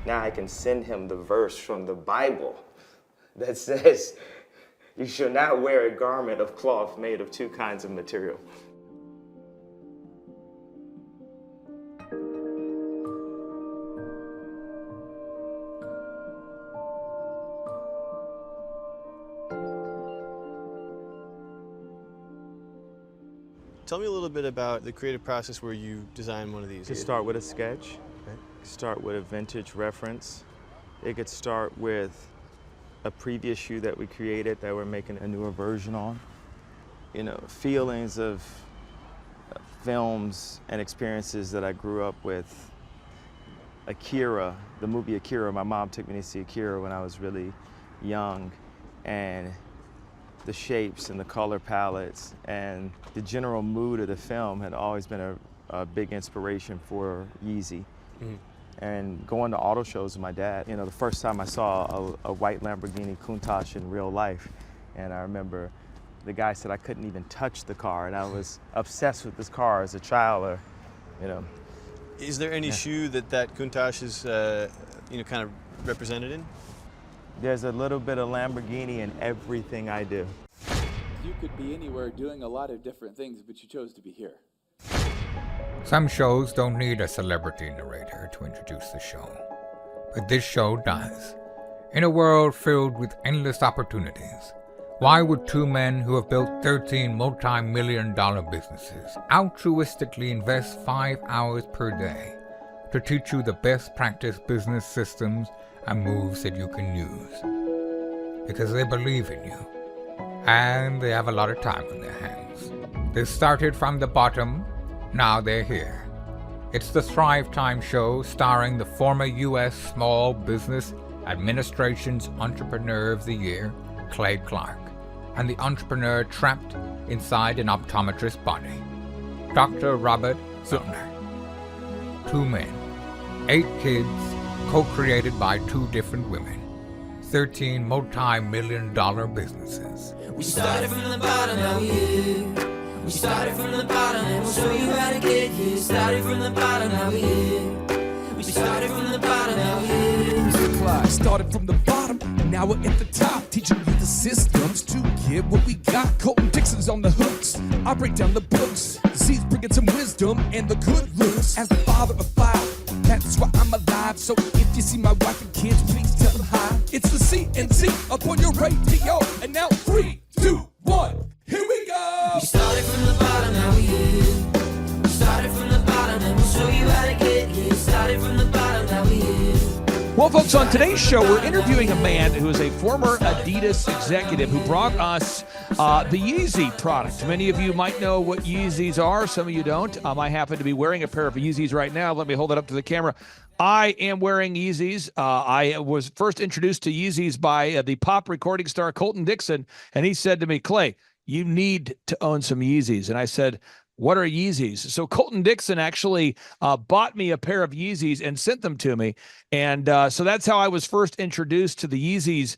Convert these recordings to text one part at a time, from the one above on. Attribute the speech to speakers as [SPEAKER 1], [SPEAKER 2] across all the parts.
[SPEAKER 1] Now I can send him the verse from the Bible that says, "You shall not wear a garment of cloth made of two kinds of material."
[SPEAKER 2] Tell me a little bit about the creative process where you design one of these.
[SPEAKER 1] It could start with a sketch, start with a vintage reference. It could start with a previous shoe that we created that we're making a newer version on. You know, feelings of films and experiences that I grew up with. Akira, the movie Akira, my mom took me to see Akira when I was really young, and the shapes and the color palettes and the general mood of the film had always been a big inspiration for Yeezy. Mm-hmm. And going to auto shows with my dad, you know, the first time I saw a white Lamborghini Countach in real life, and I remember the guy said I couldn't even touch the car, and I was obsessed with this car as a child, or, you know.
[SPEAKER 2] Is there any shoe that Countach is, you know, kind of represented in?
[SPEAKER 1] There's a little bit of Lamborghini in everything I do.
[SPEAKER 3] You could be anywhere doing a lot of different things, but you chose to be here.
[SPEAKER 4] Some shows don't need a celebrity narrator to introduce the show, but this show does. In a world filled with endless opportunities, why would two men who have built 13 multi-million-dollar businesses altruistically invest 5 hours per day to teach you the best practice business systems and moves that you can use? Because they believe in you, and they have a lot of time on their hands. They started from the bottom, now they're here. It's the Thrivetime show starring the former U.S. Small Business Administration's Entrepreneur of the Year, Clay Clark, and the entrepreneur trapped inside an optometrist's body, Dr. Robert Zoellner. 2 men, 8 kids, co-created by 2 different women, 13 multi-million-dollar businesses.
[SPEAKER 5] We started from the bottom, now we're here. We started from the bottom, and we'll show you how to get here. Started from the bottom, now we're here. We started from the bottom, now we're here.
[SPEAKER 6] Started from the bottom, and now we're at the top, teaching you the systems to get what we got. Colton Dixon's on the hooks, I break down the books. Z's bringing some wisdom and the good looks. As the father of 5, that's why I'm alive. So if you see my wife and kids, please tell them hi. It's the CNC up on your radio, and now 3, 2, 1, here we go.
[SPEAKER 5] We started from the bottom, now we're here. We started from the bottom, and we'll show you how to get here. Started from the bottom, now we're here.
[SPEAKER 6] Well, folks, on today's show, we're interviewing a man who is a former Adidas executive who brought us the Yeezy product. Many of you might know what Yeezys are. Some of you don't. I happen to be wearing a pair of Yeezys right now. Let me hold it up to the camera. I am wearing Yeezys. I was first introduced to Yeezys by the pop recording star Colton Dixon, and he said to me, "Clay, you need to own some Yeezys." And I said, "What are Yeezys?" So Colton Dixon actually bought me a pair of Yeezys and sent them to me. And so that's how I was first introduced to the Yeezys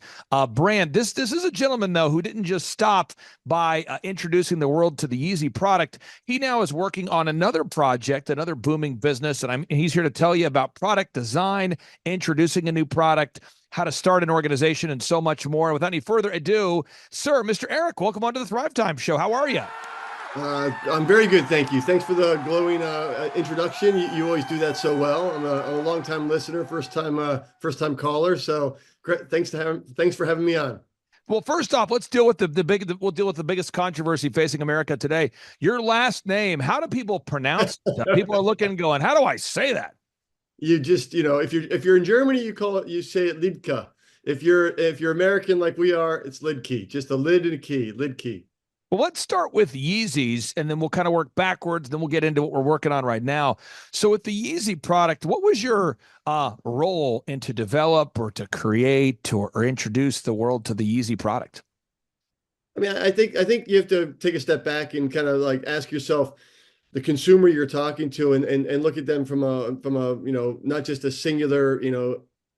[SPEAKER 6] brand. This is a gentleman, though, who didn't just stop by introducing the world to the Yeezy product. He now is working on another project, another booming business. And he's here to tell you about product design, introducing a new product, how to start an organization, and so much more. Without any further ado, sir, Mr. Eric, welcome on to the Thrivetime Show. How are you?
[SPEAKER 7] I'm very good, thank you. Thanks for the glowing introduction. You always do that so well. I'm a long-time listener, first time caller. So great. Thanks for having me on.
[SPEAKER 6] Well, first off, let's deal with we'll deal with the biggest controversy facing America today. Your last name. How do people pronounce that? People are looking and going, "How do I say that?"
[SPEAKER 7] You just, if you're in Germany, you say it Liedtke. If you're American like we are, it's Liedtke. Just a lid and a key, Liedtke.
[SPEAKER 6] Well, let's start with Yeezys, and then we'll kind of work backwards. Then we'll get into what we're working on right now. So with the Yeezy product, what was your role in to develop or to create or introduce the world to the Yeezy product?
[SPEAKER 7] I mean, I think you have to take a step back and kind of like ask yourself the consumer you're talking to and look at them from a not just a singular,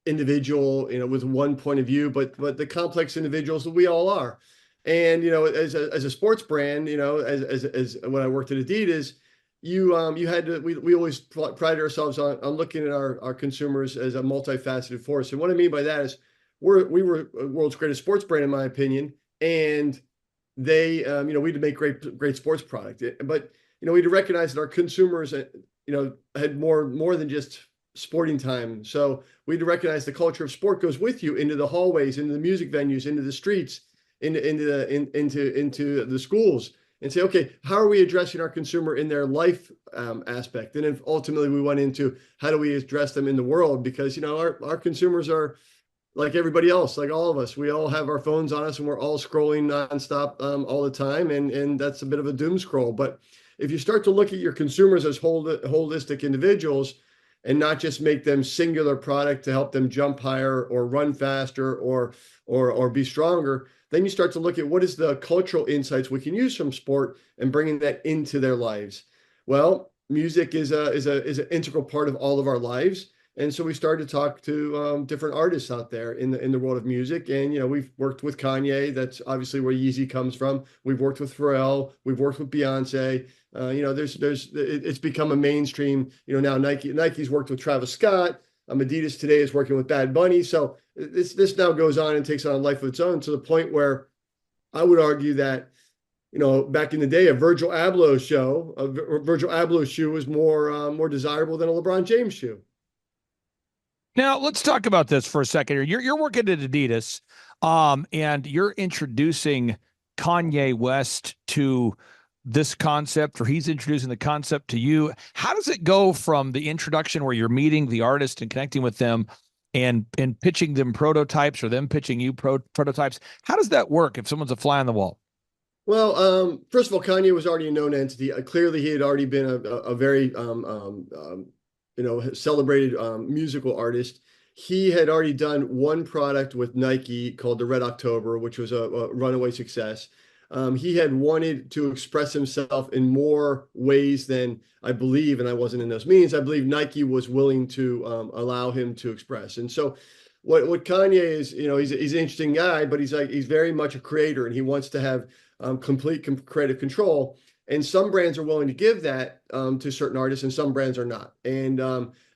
[SPEAKER 7] individual, with one point of view, but the complex individuals that we all are. And, as a sports brand, as when I worked at Adidas, you had to, we always pride ourselves on looking at our consumers as a multifaceted force. And what I mean by that is we were world's greatest sports brand, in my opinion. And they, we had to make great sports product, but, we had to recognize that our consumers, had more than just sporting time. So we had to recognize the culture of sport goes with you into the hallways, into the music venues, into the streets, into the schools, and say, okay, how are we addressing our consumer in their life aspect? And then ultimately we went into how do we address them in the world? Because, our consumers are like everybody else, like all of us. We all have our phones on us and we're all scrolling nonstop all the time. And that's a bit of a doom scroll. But if you start to look at your consumers as holistic individuals and not just make them singular product to help them jump higher or run faster or be stronger, then you start to look at what is the cultural insights we can use from sport and bringing that into their lives. Well, music is an integral part of all of our lives. And so we started to talk to different artists out there in the world of music. And, we've worked with Kanye. That's obviously where Yeezy comes from. We've worked with Pharrell. We've worked with Beyonce. It's become a mainstream, now Nike's worked with Travis Scott. Adidas today is working with Bad Bunny. So this now goes on and takes on a life of its own, to the point where I would argue that, back in the day, a Virgil Abloh shoe was more desirable than a LeBron James shoe.
[SPEAKER 6] Now, let's talk about this for a second here. You're working at Adidas, and you're introducing Kanye West to this concept, or he's introducing the concept to you. How does it go from the introduction where you're meeting the artist and connecting with them and pitching them prototypes, or them pitching you prototypes? How does that work if someone's a fly on the wall?
[SPEAKER 7] Well, first of all, Kanye was already a known entity. Clearly, he had already been a very celebrated musical artist. He had already done one product with Nike called the Red October, which was a runaway success. He had wanted to express himself in more ways than I believe, and I wasn't in those meetings, I believe Nike was willing to allow him to express. And so what Kanye is, he's an interesting guy, but he's very much a creator, and he wants to have complete creative control. And some brands are willing to give that to certain artists, and some brands are not. And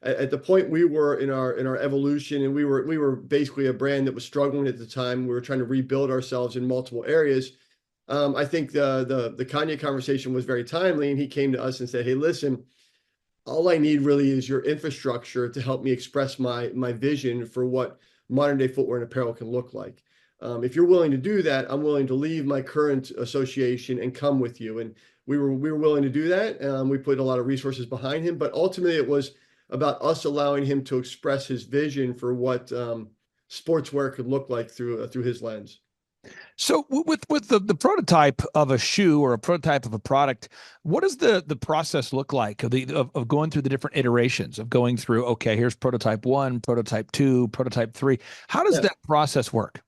[SPEAKER 7] at the point we were in our evolution, and we were basically a brand that was struggling at the time. We were trying to rebuild ourselves in multiple areas. I think the Kanye conversation was very timely, and he came to us and said, "Hey, listen, all I need really is your infrastructure to help me express my vision for what modern day footwear and apparel can look like. If you're willing to do that, I'm willing to leave my current association and come with you." And we were willing to do that. We put a lot of resources behind him, but ultimately it was about us allowing him to express his vision for what sportswear could look like through his lens.
[SPEAKER 6] So with the prototype of a shoe or a prototype of a product, what does the process look like of going through the different iterations of going through, okay, here's prototype 1, prototype 2, prototype 3. How does that process work?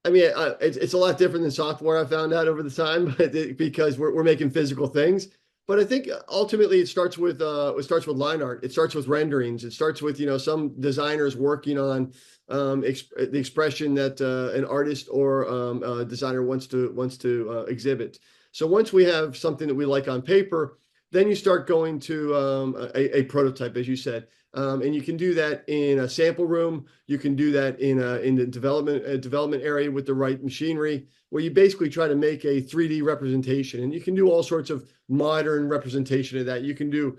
[SPEAKER 7] I mean, it's a lot different than software, I found out over the time, because we're making physical things. But I think ultimately it starts with line art. It starts with renderings. It starts with some designers working on the expression that an artist or a designer wants to exhibit. So once we have something that we like on paper, then you start going to a prototype, as you said. And you can do that in a sample room. You can do that in the development area with the right machinery, where you basically try to make a 3D representation. And you can do all sorts of modern representation of that. You can do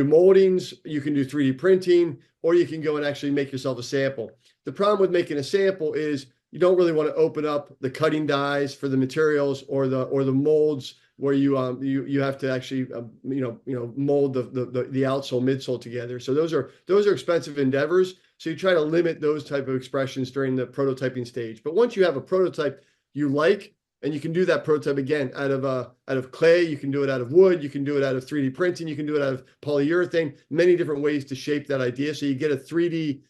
[SPEAKER 7] moldings, you can do 3D printing, or you can go and actually make yourself a sample. The problem with making a sample is you don't really want to open up the cutting dies for the materials or the molds, where you have to actually mold the outsole midsole together. So those are expensive endeavors. So you try to limit those type of expressions during the prototyping stage. But once you have a prototype you like, and you can do that prototype again out of clay, you can do it out of wood, you can do it out of 3D printing, you can do it out of polyurethane, many different ways to shape that idea. So you get a 3D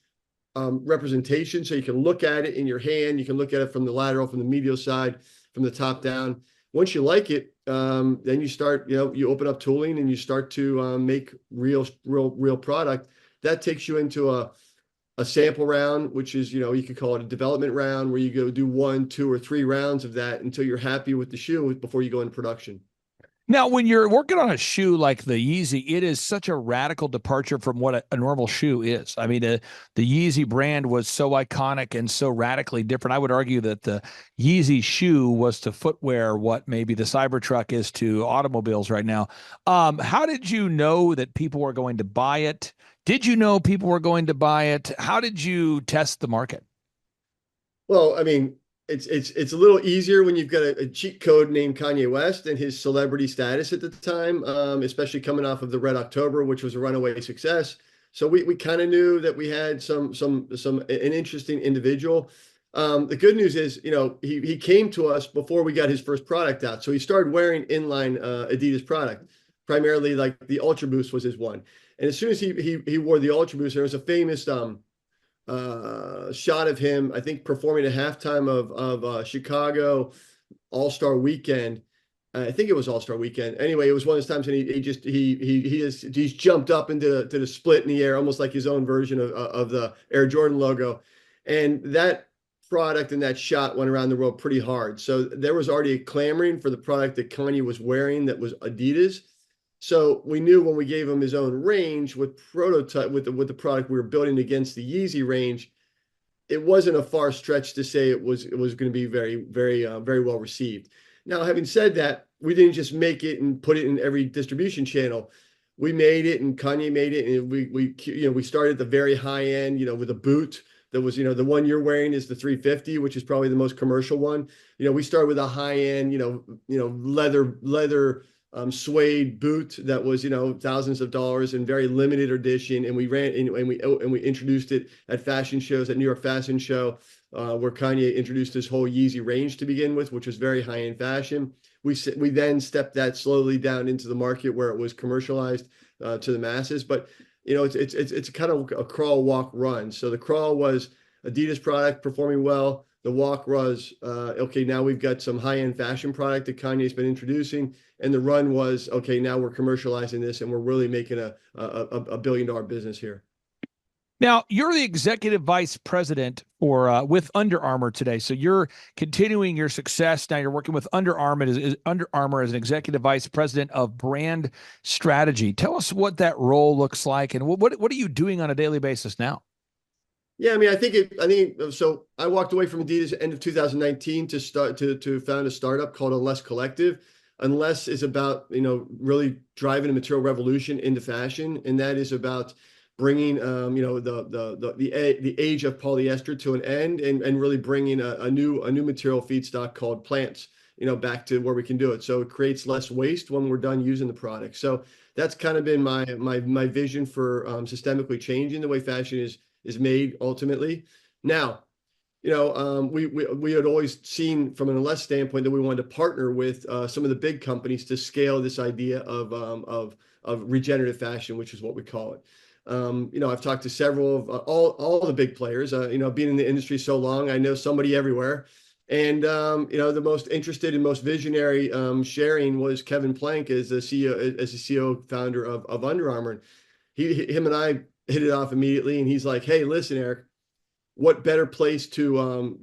[SPEAKER 7] representation, so you can look at it in your hand, you can look at it from the lateral, from the medial side, from the top down. Once you like it, then you start, you open up tooling and you start to make real product. That takes you into a sample round, which is, you could call it a development round, where you go do 1, 2, or 3 rounds of that until you're happy with the shoe before you go into production.
[SPEAKER 6] Now, when you're working on a shoe like the Yeezy, it is such a radical departure from what a normal shoe is. I mean, the Yeezy brand was so iconic and so radically different. I would argue that the Yeezy shoe was to footwear what maybe the Cybertruck is to automobiles right now. How did you know that people were going to buy it? Did you know people were going to buy it? How did you test the market?
[SPEAKER 7] Well, I mean, it's a little easier when you've got a cheat code named Kanye West and his celebrity status at the time, especially coming off of the Red October, which was a runaway success. So we kind of knew that we had an interesting individual. The good news is, he came to us before we got his first product out. So he started wearing inline Adidas product, primarily like the Ultra Boost was his one. And as soon as he wore the Ultra Boost, there was a famous shot of him, I think, performing at halftime of Chicago All-Star Weekend. I think it was All-Star Weekend. Anyway, it was one of those times, and he's jumped up into the split in the air, almost like his own version of the Air Jordan logo. And that product and that shot went around the world pretty hard. So there was already a clamoring for the product that Kanye was wearing that was Adidas. So we knew when we gave him his own range with the product we were building against the Yeezy range, it wasn't a far stretch to say it was going to be very, very, very well received. Now, having said that, we didn't just make it and put it in every distribution channel. We made it, and Kanye made it, and we started at the very high end, with a boot that was, the one you're wearing is the 350, which is probably the most commercial one. We started with a high end, leather suede boot that was, thousands of dollars and very limited edition. And we we introduced it at fashion shows, at New York Fashion Show, where Kanye introduced his whole Yeezy range to begin with, which was very high end fashion. We then stepped that slowly down into the market where it was commercialized to the masses. But it's kind of a crawl, walk, run. So the crawl was Adidas product performing well. The walk was, okay, now we've got some high-end fashion product that Kanye's been introducing. And the run was, okay, now we're commercializing this and we're really making a billion-dollar business here.
[SPEAKER 6] Now, you're the executive vice president for with Under Armour today. So you're continuing your success. Now you're working with Under Armour as an executive vice president of brand strategy. Tell us what that role looks like, and what are you doing on a daily basis now?
[SPEAKER 7] Yeah, I mean, I think so. I walked away from Adidas at the end of 2019 to found a startup called Unless Collective. Unless is about, really driving a material revolution into fashion, and that is about bringing, the age of polyester to an end, and really bringing a new material feedstock called plants, back to where we can do it. So it creates less waste when we're done using the product. So that's kind of been my vision for systemically changing the way fashion is made ultimately. Now, we had always seen from an Unless standpoint that we wanted to partner with some of the big companies to scale this idea of regenerative fashion, which is what we call it. I've talked to several of all the big players. Being in the industry so long, I know somebody everywhere. And the most interested and most visionary sharing was Kevin Plank as the CEO founder of Under Armour. Him and I hit it off immediately, and he's like, "Hey, listen, Eric, what better place to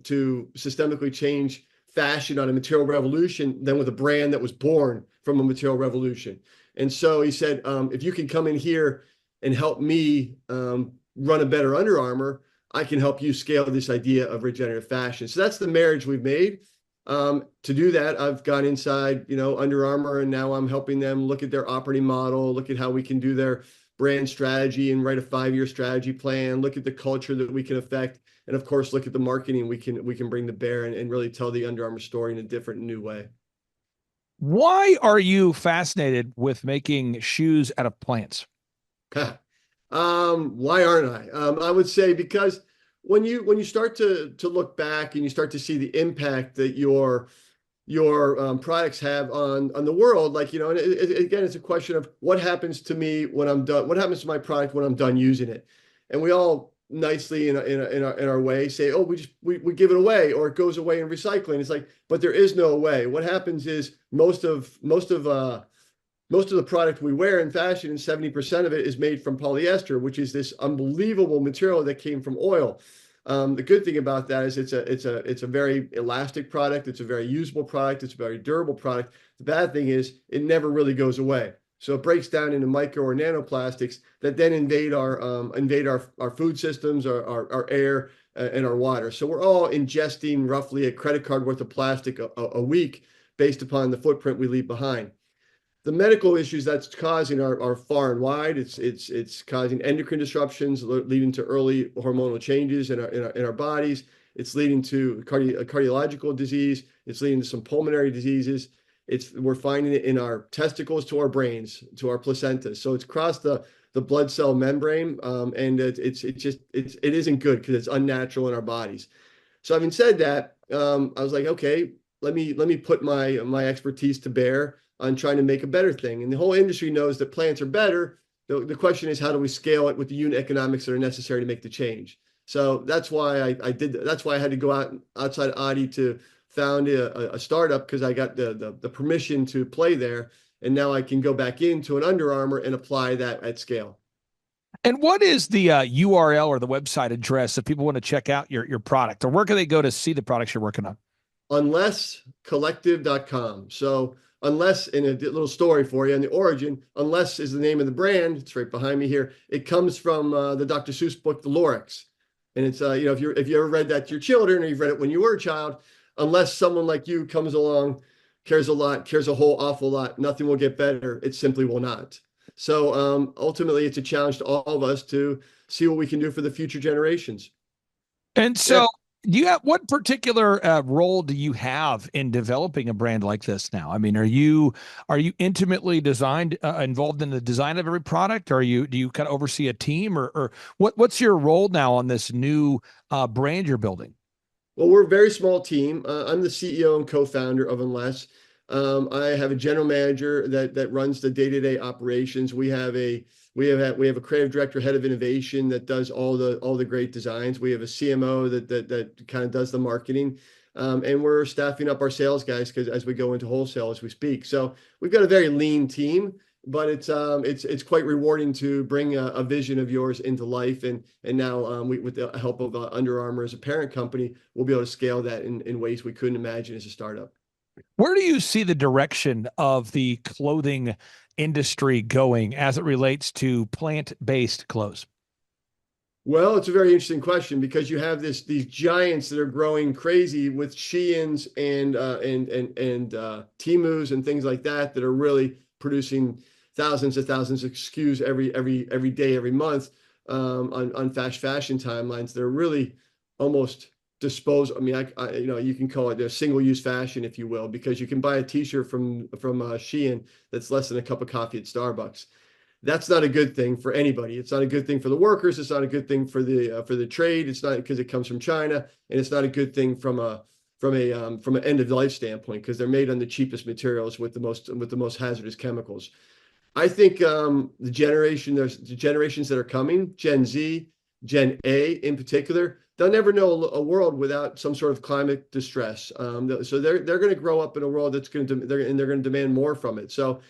[SPEAKER 7] systemically change fashion on a material revolution than with a brand that was born from a material revolution?" And so he said, if you can come in here and help me run a better Under Armour, I can help you scale this idea of regenerative fashion. So that's the marriage we've made. To do that, I've gone inside, Under Armour, and now I'm helping them look at their operating model, look at how we can do their brand strategy and write a 5-year strategy plan, look at the culture that we can affect, and of course, look at the marketing we can bring to bear and really tell the Under Armour story in a different, new way.
[SPEAKER 6] Why are you fascinated with making shoes out of plants?
[SPEAKER 7] Why aren't I? I would say because when you start to look back and you start to see the impact that your products have on the world, and again, it's a question of what happens to me when I'm done. What happens to my product when I'm done using it? And we all nicely in our way say, oh, we give it away, or it goes away in recycling. It's like, but there is no way. What happens is most of the product we wear in fashion, and 70% of it is made from polyester, which is this unbelievable material that came from oil. The good thing about that is it's a very elastic product. It's a very usable product. It's a very durable product. The bad thing is it never really goes away. So it breaks down into micro or nanoplastics that then invade our food systems, our air, and our water. So we're all ingesting roughly a credit card worth of plastic a week based upon the footprint we leave behind. The medical issues that's causing are far and wide. It's causing endocrine disruptions, leading to early hormonal changes in our bodies. It's leading to cardiological disease. It's leading to some pulmonary diseases. We're finding it in our testicles to our brains, to our placenta. So it's crossed the blood cell membrane, and it isn't good because it's unnatural in our bodies. So having said that, I was like, okay, let me put my expertise to bear on trying to make a better thing. And the whole industry knows that plants are better. The question is, how do we scale it with the unit economics that are necessary to make the change? So that's why I did. That's why I had to go outside Adi to found a startup, because I got the permission to play there. And now I can go back into an Under Armour and apply that at scale.
[SPEAKER 6] And what is the URL or the website address if people want to check out your product, or where can they go to see the products you're working on?
[SPEAKER 7] Unlesscollective.com. So Unless, in a little story for you, and the origin, Unless is the name of the brand. It's right behind me here. It comes from the Dr. Seuss book, The Lorax. And it's, if you ever read that to your children, or you've read it when you were a child, unless someone like you comes along, cares a whole awful lot, nothing will get better. It simply will not. So ultimately, it's a challenge to all of us to see what we can do for the future generations.
[SPEAKER 6] And so, do you have, what particular role do you have in developing a brand like this now? I mean, are you intimately involved in the design of every product, or do you kind of oversee a team, or what's your role now on this new brand you're building?
[SPEAKER 7] Well, we're a very small team. I'm the CEO and co-founder of Unless. I have a general manager that runs the day-to-day operations. We have a creative director, head of innovation, that does all the great designs. We have a CMO that kind of does the marketing, and we're staffing up our sales guys because as we go into wholesale as we speak. So we've got a very lean team, but it's quite rewarding to bring a vision of yours into life. And now with the help of Under Armour as a parent company, we'll be able to scale that in ways we couldn't imagine as a startup.
[SPEAKER 6] Where do you see the direction of the clothing industry going as it relates to plant-based clothes?
[SPEAKER 7] Well, it's a very interesting question, because you have these giants that are growing crazy with Sheins and Temus and things like that are really producing thousands of SKUs every day, every month on fast fashion timelines. They're really almost disposable. I mean, you can call it a single-use fashion, if you will, because you can buy a T-shirt from Shein that's less than a cup of coffee at Starbucks. That's not a good thing for anybody. It's not a good thing for the workers. It's not a good thing for the trade. It's not, because it comes from China, and it's not a good thing from an end of life standpoint, because they're made on the cheapest materials with the most hazardous chemicals. I think there's the generations that are coming, Gen Z, Gen A in particular, they'll never know a world without some sort of climate distress. So they're going to grow up in a world that's they're going to demand more from it. So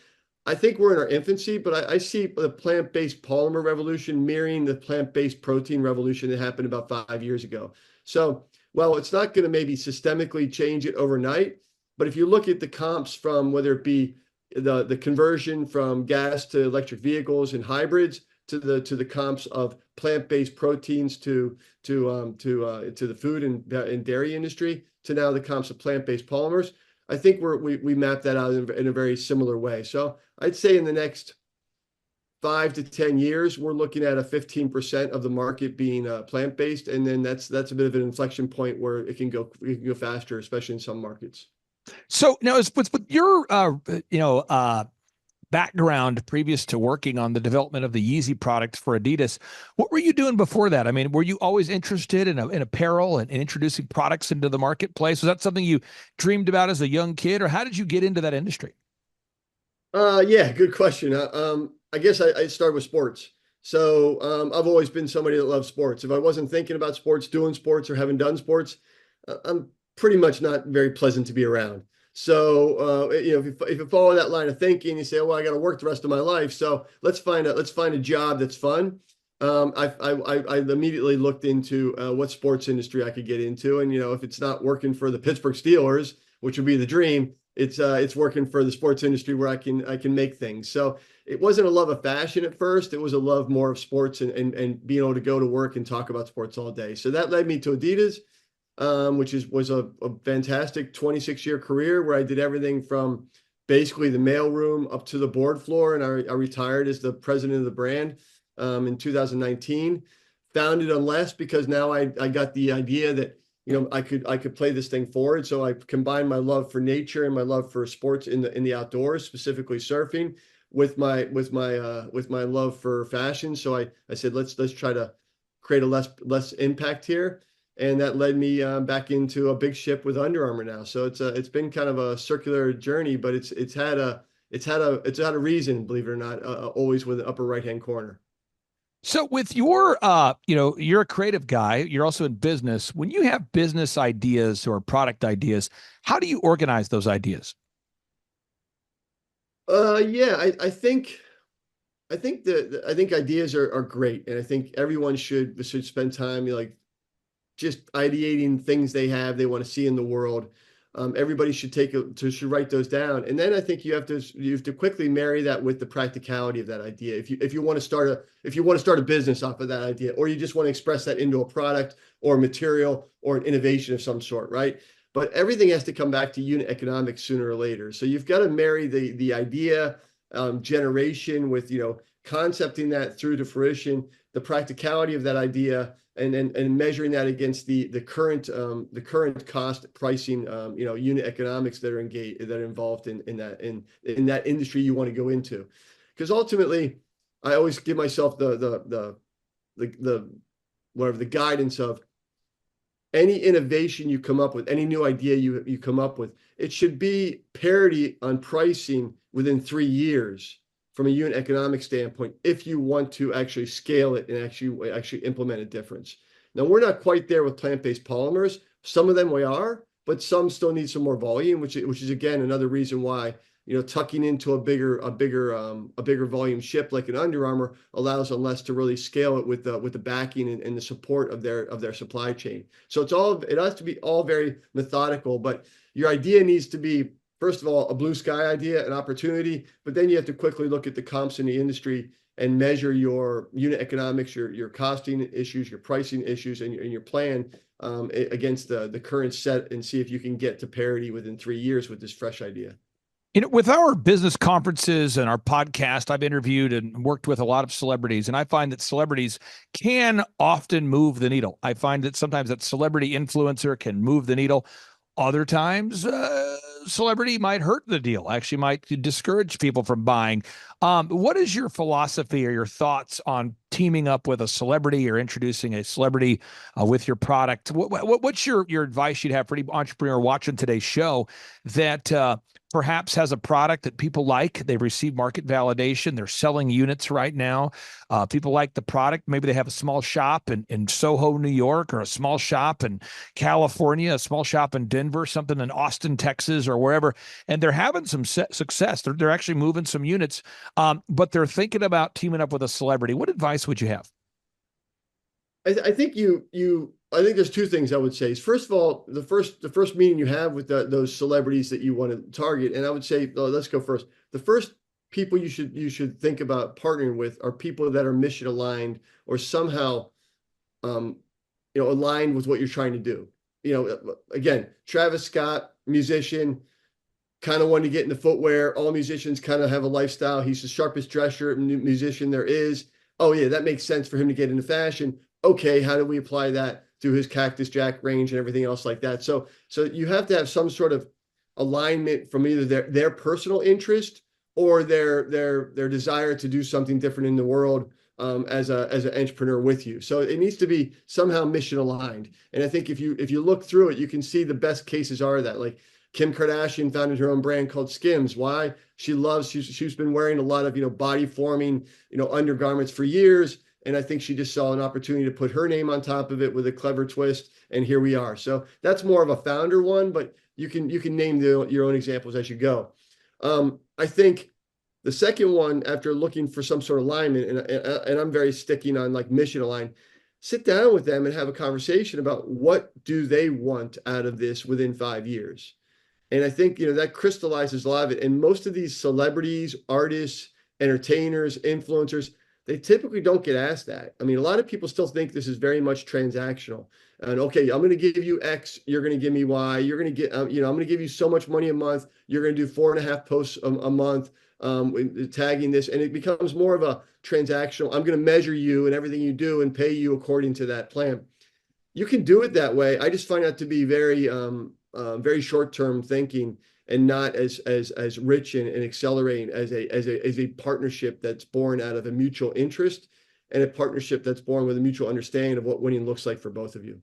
[SPEAKER 7] I think we're in our infancy, but I see the plant-based polymer revolution mirroring the plant-based protein revolution that happened about 5 years ago. So, well, it's not going to maybe systemically change it overnight, but if you look at the comps from whether it be the conversion from gas to electric vehicles and hybrids, to the comps of plant-based proteins to the food and dairy industry, to now the comps of plant-based polymers, I think we map that out in a very similar way. So I'd say in the next 5 to 10 years, we're looking at a 15% of the market being plant-based, and then that's a bit of an inflection point where it can go faster, especially in some markets.
[SPEAKER 6] So now, with your background previous to working on the development of the Yeezy product for Adidas, what were you doing before that? I mean, were you always interested in apparel and introducing products into the marketplace? Was that something you dreamed about as a young kid, or how did you get into that industry?
[SPEAKER 7] Yeah, good question. I guess I started with sports. So I've always been somebody that loves sports. If I wasn't thinking about sports, doing sports, or having done sports, I'm pretty much not very pleasant to be around. So, if you follow that line of thinking, you say, well, I got to work the rest of my life. So let's find a job that's fun. I immediately looked into what sports industry I could get into, and if it's not working for the Pittsburgh Steelers, which would be the dream, it's working for the sports industry where I can make things. So it wasn't a love of fashion at first; it was a love more of sports and being able to go to work and talk about sports all day. So that led me to Adidas, which was a fantastic 26-year career where I did everything from basically the mailroom up to the board floor, and I retired as the president of the brand in 2019. Founded on less because now I got the idea that I could play this thing forward. So I combined my love for nature and my love for sports in the outdoors, specifically surfing, with my love for fashion. So I said let's try to create a less impact here, and that led me back into a big ship with Under Armour now. So it's been kind of a circular journey, but it's had a reason, believe it or not, always with the upper right hand corner.
[SPEAKER 6] So with your, you're a creative guy. You're also in business. When you have business ideas or product ideas, how do you organize those ideas?
[SPEAKER 7] Yeah, I think ideas are great, and I think everyone should spend time just ideating things they want to see in the world. Everybody should should write those down, and then I think you have to quickly marry that with the practicality of that idea. If you want to start a business off of that idea, or you just want to express that into a product or material or an innovation of some sort, right? But everything has to come back to unit economics sooner or later. So you've got to marry the idea generation with concepting that through to fruition, the practicality of that idea, and measuring that against the current cost pricing, unit economics that are involved in that industry you want to go into. Because ultimately, I always give myself the guidance of any innovation you come up with, any new idea you come up with, it should be parity on pricing within 3 years from a unit economic standpoint, if you want to actually scale it and actually implement a difference. Now, we're not quite there with plant-based polymers. Some of them we are, but some still need some more volume, which is again another reason why tucking into a bigger volume ship like an Under Armour allows them less to really scale it with the backing and the support of their supply chain. So it has to be all very methodical, but your idea needs to be, first of all, a blue sky idea, an opportunity, but then you have to quickly look at the comps in the industry and measure your unit economics, your costing issues, your pricing issues, and your plan against the current set, and see if you can get to parity within 3 years with this fresh idea.
[SPEAKER 6] With our business conferences and our podcast, I've interviewed and worked with a lot of celebrities, and I find that celebrities can often move the needle. I find that sometimes that celebrity influencer can move the needle. Other times, celebrity might hurt the deal, actually might discourage people from buying. What is your philosophy or your thoughts on teaming up with a celebrity or introducing a celebrity with your product? What's your advice you'd have for any entrepreneur watching today's show that perhaps has a product that people like? They've received market validation. They're selling units right now. People like the product. Maybe they have a small shop in Soho, New York, or a small shop in California, a small shop in Denver, something in Austin, Texas, or wherever. And they're having some success. They're actually moving some units, but they're thinking about teaming up with a celebrity. What advice would you have?
[SPEAKER 7] I think I think there's two things I would say. First of all, the first meeting you have with those celebrities that you want to target, and I would say, let's go first. The first people you should think about partnering with are people that are mission aligned or somehow, aligned with what you're trying to do. Again, Travis Scott, musician, kind of wanted to get into footwear. All musicians kind of have a lifestyle. He's the sharpest dresser musician there is. Oh yeah, that makes sense for him to get into fashion. Okay, how do we apply that to his Cactus Jack range and everything else like that? So you have to have some sort of alignment from either their personal interest or their desire to do something different in the world as an entrepreneur with you. So it needs to be somehow mission aligned. And I think if you look through it, you can see the best cases are that. Like Kim Kardashian founded her own brand called Skims. Why? She's been wearing a lot of body forming undergarments for years. And I think she just saw an opportunity to put her name on top of it with a clever twist. And here we are. So that's more of a founder one, but you can name your own examples as you go. I think The second one, after looking for some sort of alignment, and I'm very sticking on like mission align, sit down with them and have a conversation about what do they want out of this within 5 years. And I think, that crystallizes a lot of it. And most of these celebrities, artists, entertainers, influencers, they typically don't get asked that. I mean, a lot of people still think this is very much transactional. And okay, I'm going to give you X, you're going to give me Y, you're going to get, I'm going to give you so much money a month, you're going to do 4.5 posts a month, tagging this. And it becomes more of a transactional, I'm going to measure you and everything you do and pay you according to that plan. You can do it that way. I just find that to be very short-term thinking and not as rich and accelerating as a partnership that's born out of a mutual interest and a partnership that's born with a mutual understanding of what winning looks like for both of you.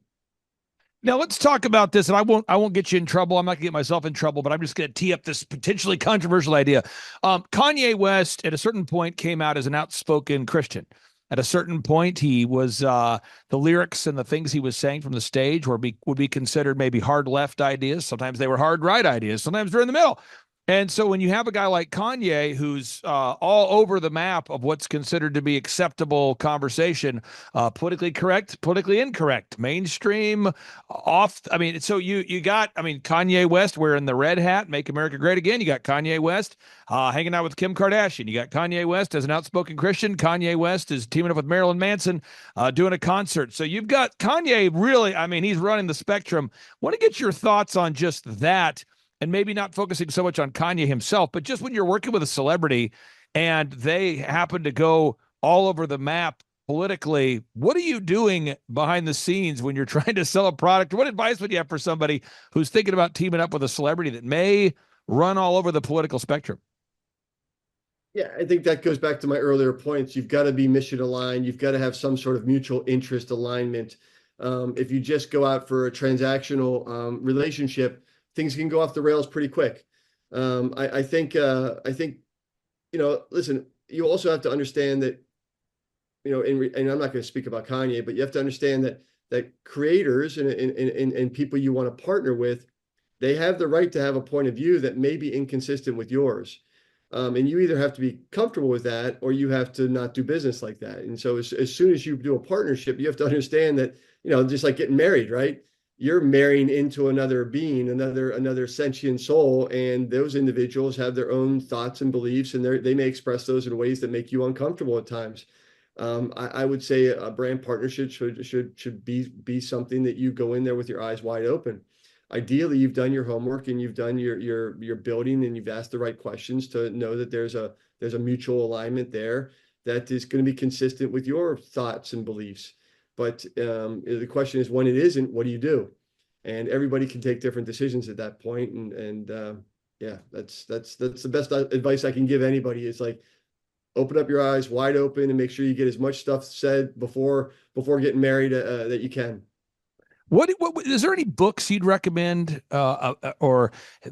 [SPEAKER 6] Now let's talk about this, and I won't get you in trouble. I'm not gonna get myself in trouble, but I'm just gonna tee up this potentially controversial idea. Kanye West at a certain point came out as an outspoken Christian. At a certain point, he was the lyrics and the things he was saying from the stage would be considered maybe hard left ideas. Sometimes they were hard right ideas. Sometimes they're in the middle. And so when you have a guy like Kanye who's all over the map of what's considered to be acceptable conversation, politically correct, politically incorrect, mainstream, off. I mean, so you got, Kanye West wearing the red hat, Make America Great Again. You got Kanye West hanging out with Kim Kardashian. You got Kanye West as an outspoken Christian. Kanye West is teaming up with Marilyn Manson, doing a concert. So you've got Kanye really, he's running the spectrum. Want to get your thoughts on just that, and maybe not focusing so much on Kanye himself, but just when you're working with a celebrity and they happen to go all over the map politically, what are you doing behind the scenes when you're trying to sell a product? What advice would you have for somebody who's thinking about teaming up with a celebrity that may run all over the political spectrum?
[SPEAKER 7] Yeah, I think that goes back to my earlier points. You've got to be mission aligned. You've got to have some sort of mutual interest alignment. If you just go out for a transactional relationship, things can go off the rails pretty quick. I think, listen, you also have to understand that, and I'm not going to speak about Kanye, but you have to understand that creators and people you want to partner with, they have the right to have a point of view that may be inconsistent with yours. And you either have to be comfortable with that or you have to not do business like that. And so as soon as you do a partnership, you have to understand that, just like getting married, right? You're marrying into another being, another sentient soul, and those individuals have their own thoughts and beliefs, and they may express those in ways that make you uncomfortable at times. I would say a brand partnership should be something that you go in there with your eyes wide open. Ideally, you've done your homework and you've done your building, and you've asked the right questions to know that there's a mutual alignment there that is going to be consistent with your thoughts and beliefs. But the question is, when it isn't, what do you do? And everybody can take different decisions at that point. And yeah, that's the best advice I can give anybody. Is like, open up your eyes wide open and make sure you get as much stuff said before getting married that you can.
[SPEAKER 6] What is there any books you'd recommend, or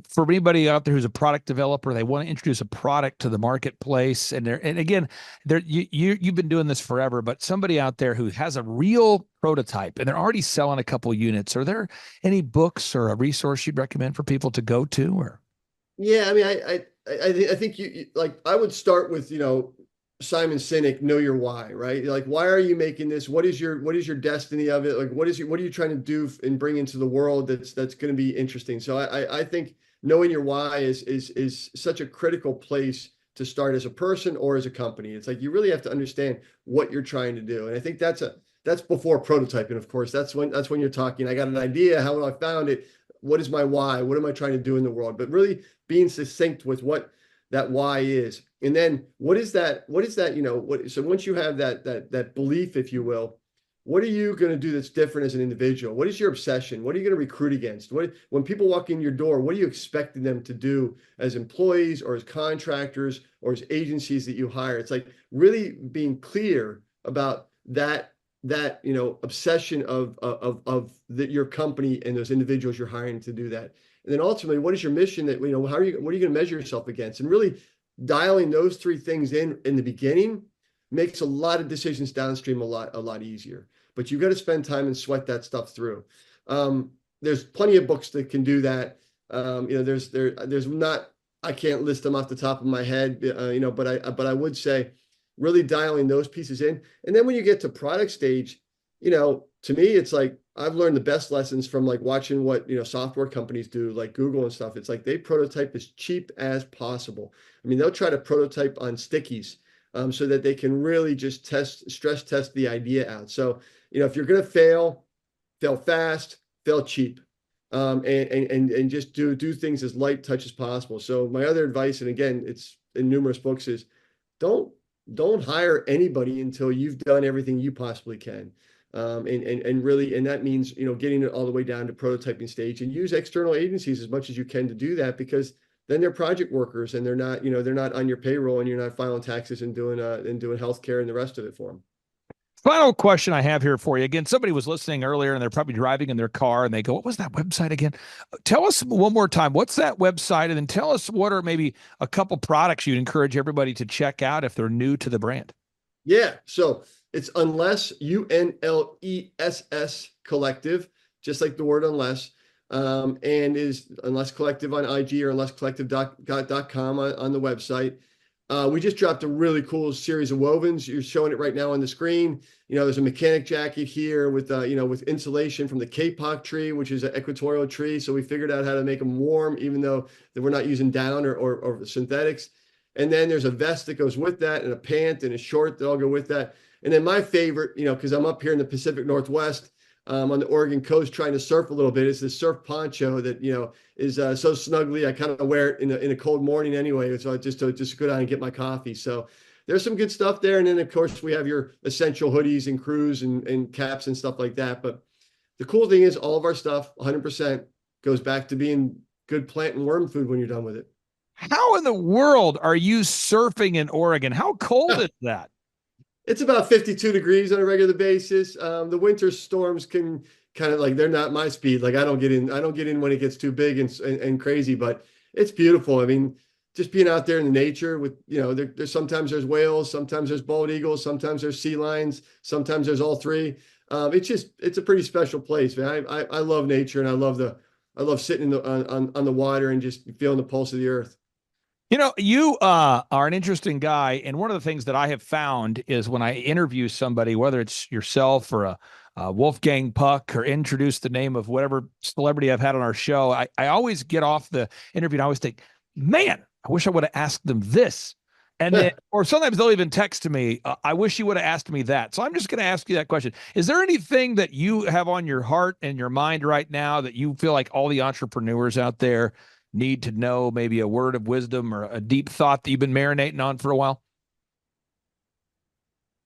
[SPEAKER 6] for anybody out there who's a product developer, they want to introduce a product to the marketplace, and again, you've been doing this forever, but somebody out there who has a real prototype and they're already selling a couple units, are there any books or a resource you'd recommend for people to go to? Or
[SPEAKER 7] yeah, I think you like, I would start with Simon Sinek, know your why, right? Like, why are you making this? What is your destiny of it? Like, what are you trying to do and bring into the world that's going to be interesting? So I think knowing your why is such a critical place to start as a person or as a company. It's like, you really have to understand what you're trying to do. And I think that's before prototyping, of course. That's when you're talking, I got an idea, how I found it, what is my why? What am I trying to do in the world? But really being succinct with what that why is. And then what is that, so once you have that belief, if you will, what are you going to do that's different as an individual? What is your obsession? What are you going to recruit against? When people walk in your door, what are you expecting them to do as employees or as contractors or as agencies that you hire? It's like really being clear about that obsession of your company and those individuals you're hiring to do that. And then ultimately, what is your mission what are you going to measure yourself against? And really dialing those three things in the beginning makes a lot of decisions downstream a lot easier. But you've got to spend time and sweat that stuff through. There's plenty of books that can do that. There's not I can't list them off the top of my head, but I would say really dialing those pieces in. And then when you get to product stage, to me, it's like I've learned the best lessons from like watching what, software companies do, like Google and stuff. It's like they prototype as cheap as possible. I mean, they'll try to prototype on stickies so that they can really just stress test the idea out. So, if you're going to fail fast, fail cheap. And just do things as light touch as possible. So my other advice, and again, it's in numerous books, is don't hire anybody until you've done everything you possibly can. And that means, getting it all the way down to prototyping stage, and use external agencies as much as you can to do that, because then they're project workers and they're not on your payroll, and you're not filing taxes and doing healthcare and the rest of it for them.
[SPEAKER 6] Final question I have here for you. Again, somebody was listening earlier and they're probably driving in their car and they go, what was that website again? Tell us one more time, what's that website? And then tell us what are maybe a couple products you'd encourage everybody to check out if they're new to the brand.
[SPEAKER 7] Yeah. So it's Unless, UNLESS Collective, just like the word unless, and is Unless Collective on IG or unlesscollective.com on the website. We just dropped a really cool series of wovens. You're showing it right now on the screen. There's a mechanic jacket here with insulation from the kapok tree, which is an equatorial tree. So we figured out how to make them warm, even though we're not using down or synthetics. And then there's a vest that goes with that, and a pant and a short that all go with that. And then my favorite, because I'm up here in the Pacific Northwest, on the Oregon coast trying to surf a little bit, is this surf poncho that is so snuggly. I kind of wear it in a cold morning anyway, so just to go down and get my coffee. So there's some good stuff there. And then of course we have your essential hoodies and crews and caps and stuff like that. But the cool thing is all of our stuff 100% goes back to being good plant and worm food when you're done with it.
[SPEAKER 6] How in the world are you surfing in Oregon? How cold is that?
[SPEAKER 7] It's about 52 degrees on a regular basis. The winter storms can kind of like, they're not my speed. Like I don't get in when it gets too big and crazy, but it's beautiful. I mean, just being out there in the nature with, there's sometimes there's whales, sometimes there's bald eagles, sometimes there's sea lions, sometimes there's all three. It's a pretty special place, man. I love nature, and I love sitting on the water and just feeling the pulse of the earth.
[SPEAKER 6] You are an interesting guy, and one of the things that I have found is when I interview somebody, whether it's yourself or a Wolfgang Puck, or introduce the name of whatever celebrity I've had on our show, I always get off the interview and I always think, man, I wish I would have asked them this. And then, or sometimes they'll even text to me, I wish you would have asked me that. So I'm just going to ask you that question. Is there anything that you have on your heart and your mind right now that you feel like all the entrepreneurs out there need to know, maybe a word of wisdom or a deep thought that you've been marinating on for a while?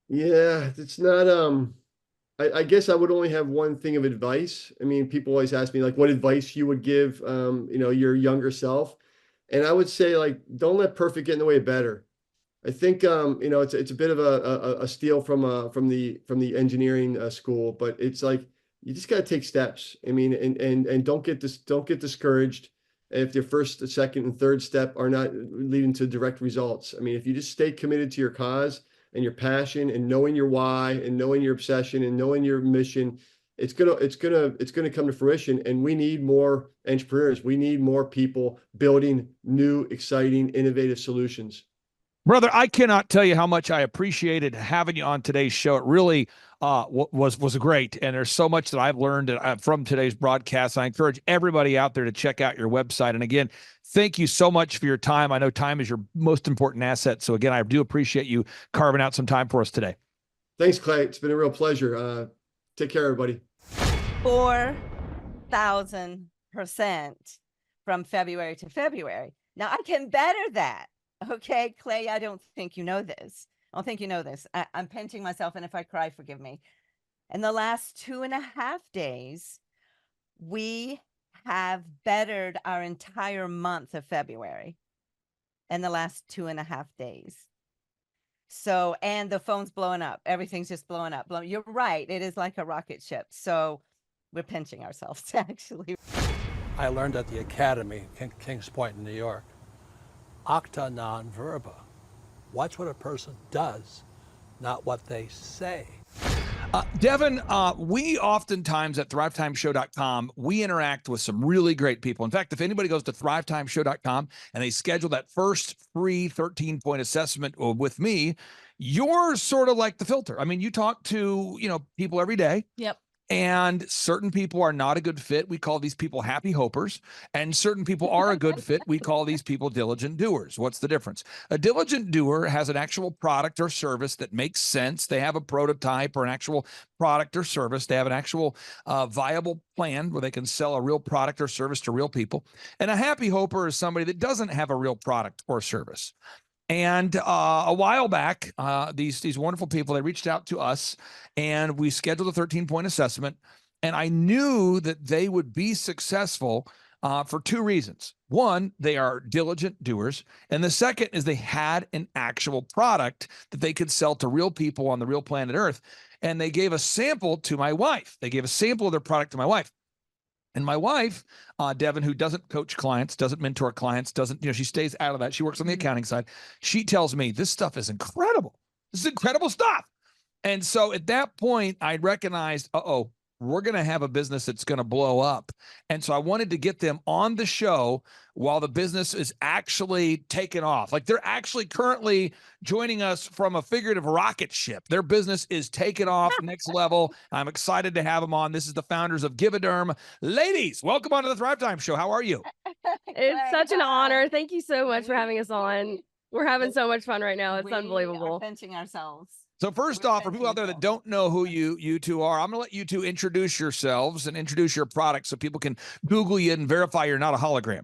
[SPEAKER 7] Yeah, it's not, I guess I would only have one thing of advice. I mean, people always ask me like what advice you would give, your younger self. And I would say, like, don't let perfect get in the way of better. I think, it's a bit of a steal from the engineering school, but it's like, you just got to take steps. I mean, and don't get discouraged if your first, second, and third step are not leading to direct results. I mean, if you just stay committed to your cause and your passion and knowing your why and knowing your obsession and knowing your mission, it's gonna come to fruition. And we need more entrepreneurs. We need more people building new, exciting, innovative solutions.
[SPEAKER 6] Brother, I cannot tell you how much I appreciated having you on today's show. It really was great, and there's so much that I've learned from today's broadcast. I encourage everybody out there to check out your website. And again, thank you so much for your time. I know time is your most important asset. So again, I do appreciate you carving out some time for us today.
[SPEAKER 7] Thanks, Clay. It's been a real pleasure. Take care, everybody.
[SPEAKER 8] 4,000% from February to February. Now I can better that. Okay, Clay, I don't think you know this. I don't think you know this. I'm pinching myself, and if I cry, forgive me. In the last 2.5 days, we have bettered our entire month of February in the last 2.5 days. So, and the phone's blowing up. Everything's just blowing up. You're right. It is like a rocket ship. So we're pinching ourselves, actually.
[SPEAKER 9] I learned at the Academy, Kings Point in New York. Acta non verba. Watch what a person does, not what they say.
[SPEAKER 6] Devin, we oftentimes at thrivetimeshow.com, we interact with some really great people. In fact, if anybody goes to thrivetimeshow.com and they schedule that first free 13-point assessment with me, you're sort of like the filter. I mean, you talk to, people every day.
[SPEAKER 10] Yep.
[SPEAKER 6] And certain people are not a good fit. We call these people happy hopers. And certain people are a good fit. We call these people diligent doers. What's the difference? A diligent doer has an actual product or service that makes sense. They have a prototype or an actual product or service. They have an actual viable plan where they can sell a real product or service to real people. And a happy hoper is somebody that doesn't have a real product or service. And a while back, these wonderful people, they reached out to us and we scheduled a 13-point assessment. And I knew that they would be successful for two reasons. One, they are diligent doers. And the second is they had an actual product that they could sell to real people on the real planet Earth. And they gave a sample to my wife. They gave a sample of their product to my wife. And my wife, Devin, who doesn't coach clients, doesn't mentor clients, she stays out of that. She works on the accounting side. She tells me this stuff is incredible. This is incredible stuff. And so at that point, I recognized, we're going to have a business that's going to blow up. And so I wanted to get them on the show while the business is actually taking off. Like they're actually currently joining us from a figurative rocket ship. Their business is taking off next level. I'm excited to have them on. This is the founders of Givaderm. Ladies, welcome on to the Thrive Time Show. How are you?
[SPEAKER 10] It's such an honor. Thank you so much for having us on. We're having so much fun right now. It's unbelievable.
[SPEAKER 8] We are pinching ourselves.
[SPEAKER 6] So first off, for people out there that don't know who you two are, I'm going to let you two introduce yourselves and introduce your product so people can Google you and verify you're not a hologram.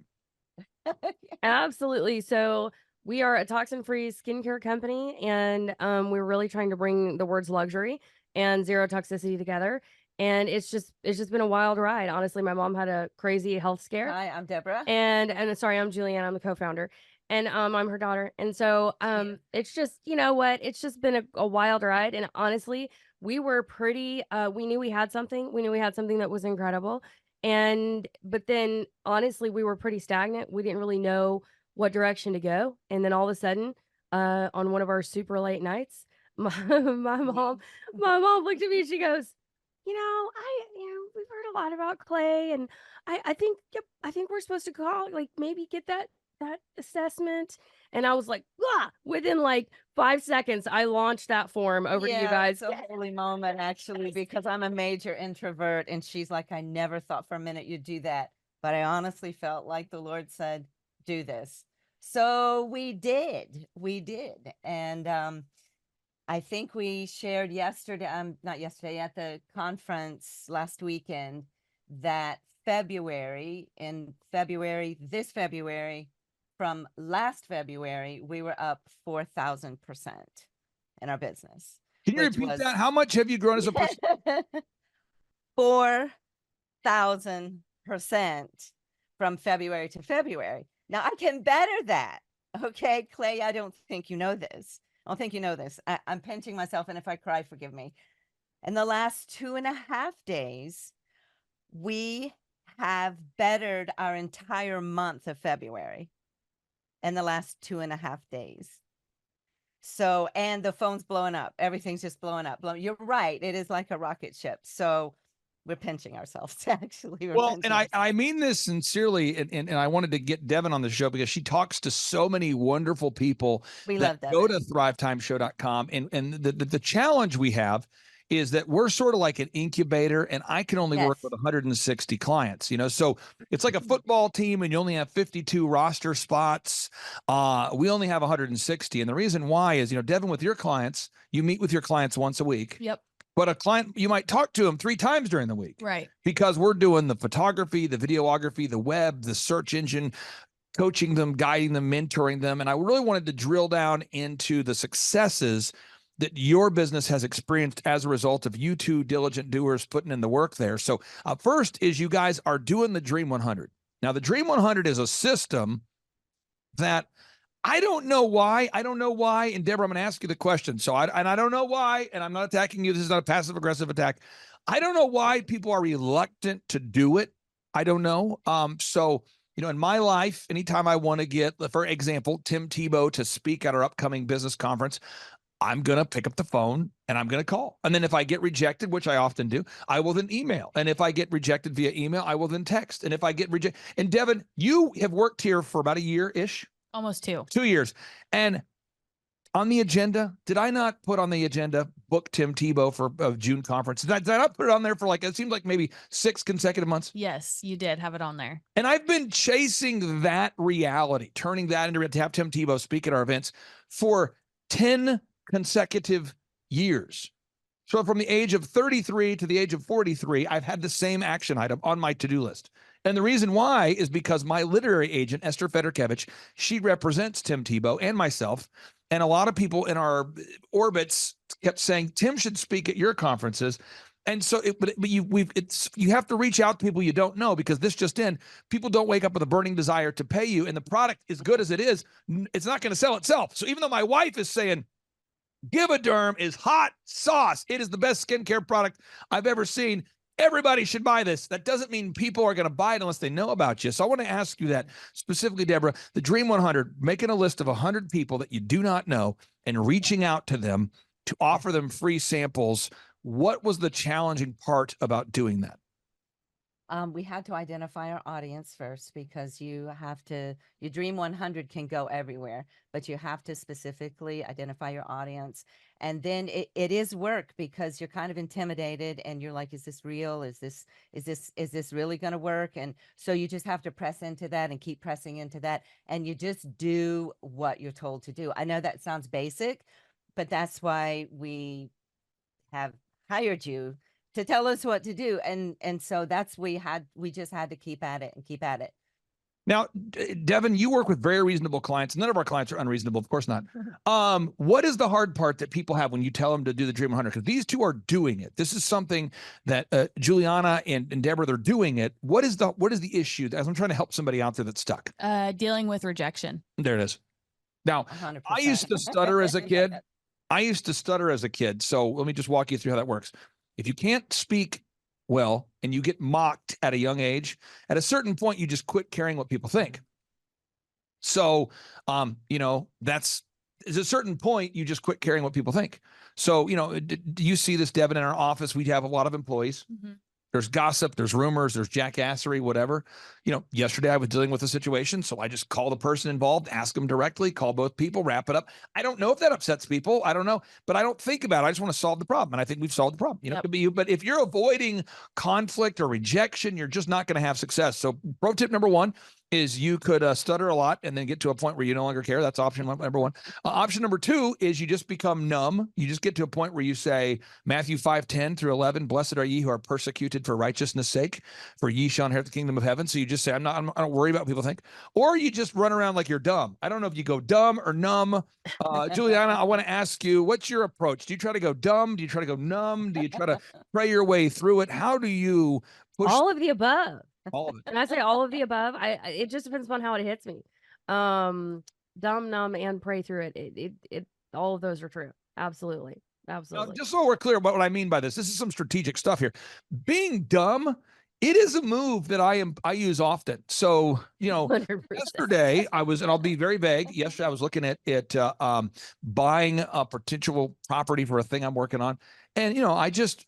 [SPEAKER 10] Absolutely. So we are a toxin-free skincare company, and we're really trying to bring the words luxury and zero toxicity together. And it's just been a wild ride. Honestly, my mom had a crazy health scare.
[SPEAKER 8] Hi, I'm Deborah.
[SPEAKER 10] And sorry, I'm Julianne. I'm the co-founder. And I'm her daughter. And so it's just, it's just been a wild ride. And honestly, we were pretty we knew we had something. We knew we had something that was incredible. But then honestly, we were pretty stagnant. We didn't really know what direction to go. And then all of a sudden, on one of our super late nights, my mom looked at me and she goes, we've heard a lot about clay, and I think we're supposed to call, maybe get that assessment. And I was like, within 5 seconds, I launched that form over to you guys.
[SPEAKER 8] It's a holy moment, actually, because I'm a major introvert. And she's like, I never thought for a minute you'd do that. But I honestly felt like the Lord said, do this. So we did. And I think we shared not yesterday, at the conference last weekend, that this February, from last February, we were up 4,000% in our business.
[SPEAKER 6] Can you repeat that? How much have you grown as a person?
[SPEAKER 8] 4,000% from February to February. Now I can better that. Okay, Clay, I don't think you know this. I'm pinching myself, and if I cry, forgive me. In the last 2.5 days, we have bettered our entire month of February in the last 2.5 days. So, and the phone's blowing up. Everything's just blowing up. You're right. It is like a rocket ship. So we're pinching ourselves, actually.
[SPEAKER 6] I mean this sincerely, and I wanted to get Devin on the show because she talks to so many wonderful people that go to thrivetimeshow.com. And the challenge we have is that we're sort of like an incubator, and I can only work with 160 clients, so it's like a football team and you only have 52 roster spots. We only have 160. And the reason why is, Devin, with your clients, you meet with your clients once a week.
[SPEAKER 10] Yep.
[SPEAKER 6] But a client, you might talk to them 3 times during the week.
[SPEAKER 10] Right.
[SPEAKER 6] Because we're doing the photography, the videography, the web, the search engine, coaching them, guiding them, mentoring them. And I really wanted to drill down into the successes that your business has experienced as a result of you two diligent doers putting in the work there. So first is you guys are doing the Dream 100. Now, the Dream 100 is a system that I don't know why. And Deborah, I'm going to ask you the question. So I don't know why, and I'm not attacking you. This is not a passive aggressive attack. I don't know why people are reluctant to do it. I don't know. In my life, anytime I want to get, for example, Tim Tebow to speak at our upcoming business conference, I'm going to pick up the phone and I'm going to call. And then if I get rejected, which I often do, I will then email. And if I get rejected via email, I will then text. And if I get rejected, and Devin, you have worked here for about a year-ish.
[SPEAKER 11] Almost 2.
[SPEAKER 6] 2 years. And on the agenda, did I not put on the agenda, book Tim Tebow for a June conference? Did I not put it on there for it seemed like maybe 6 consecutive months?
[SPEAKER 11] Yes, you did have it on there.
[SPEAKER 6] And I've been chasing that reality, turning that into to have Tim Tebow speak at our events for 10 consecutive years. So from the age of 33 to the age of 43, I've had the same action item on my to-do list. And the reason why is because my literary agent, Esther Federkevich, she represents Tim Tebow and myself. And a lot of people in our orbits kept saying, Tim should speak at your conferences. And so, you have to reach out to people you don't know, because this just in, people don't wake up with a burning desire to pay you. And the product, as good as it is, it's not going to sell itself. So even though my wife is saying, Givaderm is hot sauce, it is the best skincare product I've ever seen, everybody should buy this. That doesn't mean people are going to buy it unless they know about you. So I want to ask you that specifically, Deborah, the Dream 100, making a list of 100 people that you do not know and reaching out to them to offer them free samples. What was the challenging part about doing that?
[SPEAKER 8] We had to identify our audience first, because your Dream 100 can go everywhere, but you have to specifically identify your audience. And then it is work, because you're kind of intimidated and you're like, is this real? Is this really going to work? And so you just have to press into that and keep pressing into that. And you just do what you're told to do. I know that sounds basic, but that's why we have hired you to tell us what to do. And so we just had to keep at it and keep at it.
[SPEAKER 6] Now, Devin, you work with very reasonable clients. None of our clients are unreasonable. Of course not. What is the hard part that people have when you tell them to do the Dream 100? Because these two are doing it. This is something that Juliana and Deborah, they're doing it. What is the issue? As I'm trying to help somebody out there that's stuck.
[SPEAKER 11] Dealing with rejection.
[SPEAKER 6] There it is. Now,
[SPEAKER 8] 100%.
[SPEAKER 6] I used to stutter as a kid. So let me just walk you through how that works. If you can't speak well and you get mocked at a young age, at a certain point, you just quit caring what people think. So, that's at a certain point, you just quit caring what people think. So, do you see this, Devin, in our office? We have a lot of employees. Mm-hmm. There's gossip, there's rumors, there's jackassery, whatever. Yesterday I was dealing with a situation, so I just call the person involved, ask them directly, call both people, wrap it up. I don't know if that upsets people. I don't know, but I don't think about it. I just want to solve the problem, and I think we've solved the problem. It could be you, but if you're avoiding conflict or rejection, you're just not going to have success. So pro tip number 1 is you could stutter a lot and then get to a point where you no longer care. That's option number 1. Option number 2 is you just become numb. You just get to a point where you say Matthew 5:10 through 11, blessed are ye who are persecuted for righteousness' sake, for ye shall inherit the kingdom of heaven. So you just say, I don't worry about what people think. Or you just run around like you're dumb. I don't know if you go dumb or numb. Juliana, I want to ask you, what's your approach? Do you try to go dumb? Do you try to go numb? Do you try to pray your way through it? How do you push?
[SPEAKER 10] All of the above.
[SPEAKER 6] All of it.
[SPEAKER 10] And I say all of the above. It just depends upon how it hits me. Dumb, numb, and pray through it. It all of those are true. Absolutely.
[SPEAKER 6] Now, just so we're clear about what I mean by this is some strategic stuff here. Being dumb, it is a move that I use often. So, 100%. Yesterday I was, and I'll be very vague. Yesterday I was looking at buying a potential property for a thing I'm working on. And, I just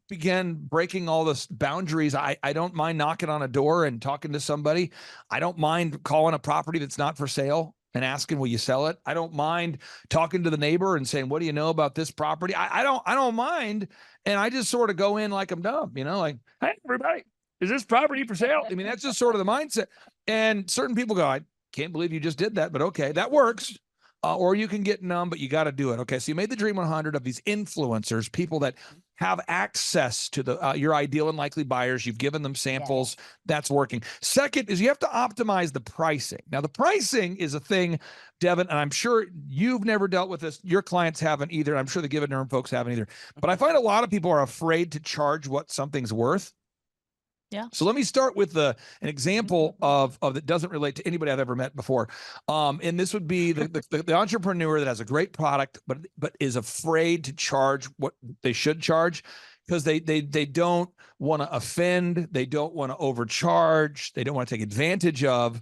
[SPEAKER 6] began breaking all the boundaries. I don't mind knocking on a door and talking to somebody. I don't mind calling a property that's not for sale and asking, will you sell it? I don't mind talking to the neighbor and saying, what do you know about this property? I don't mind. And I just sort of go in like I'm dumb, like, hey, everybody, is this property for sale? I mean, that's just sort of the mindset. And certain people go, I can't believe you just did that, but okay, that works. Or you can get numb, but you got to do it. Okay, so you made the Dream 100 of these influencers, people that have access to your ideal and likely buyers. You've given them samples. Yeah. That's working. Second is you have to optimize the pricing. Now, the pricing is a thing, Devin, and I'm sure you've never dealt with this. Your clients haven't either. I'm sure the Givaderm folks haven't either. But I find a lot of people are afraid to charge what something's worth.
[SPEAKER 11] Yeah.
[SPEAKER 6] So let me start with an example of that doesn't relate to anybody I've ever met before. And this would be the entrepreneur that has a great product, but is afraid to charge what they should charge because they don't want to offend. They don't want to overcharge. They don't want to take advantage of.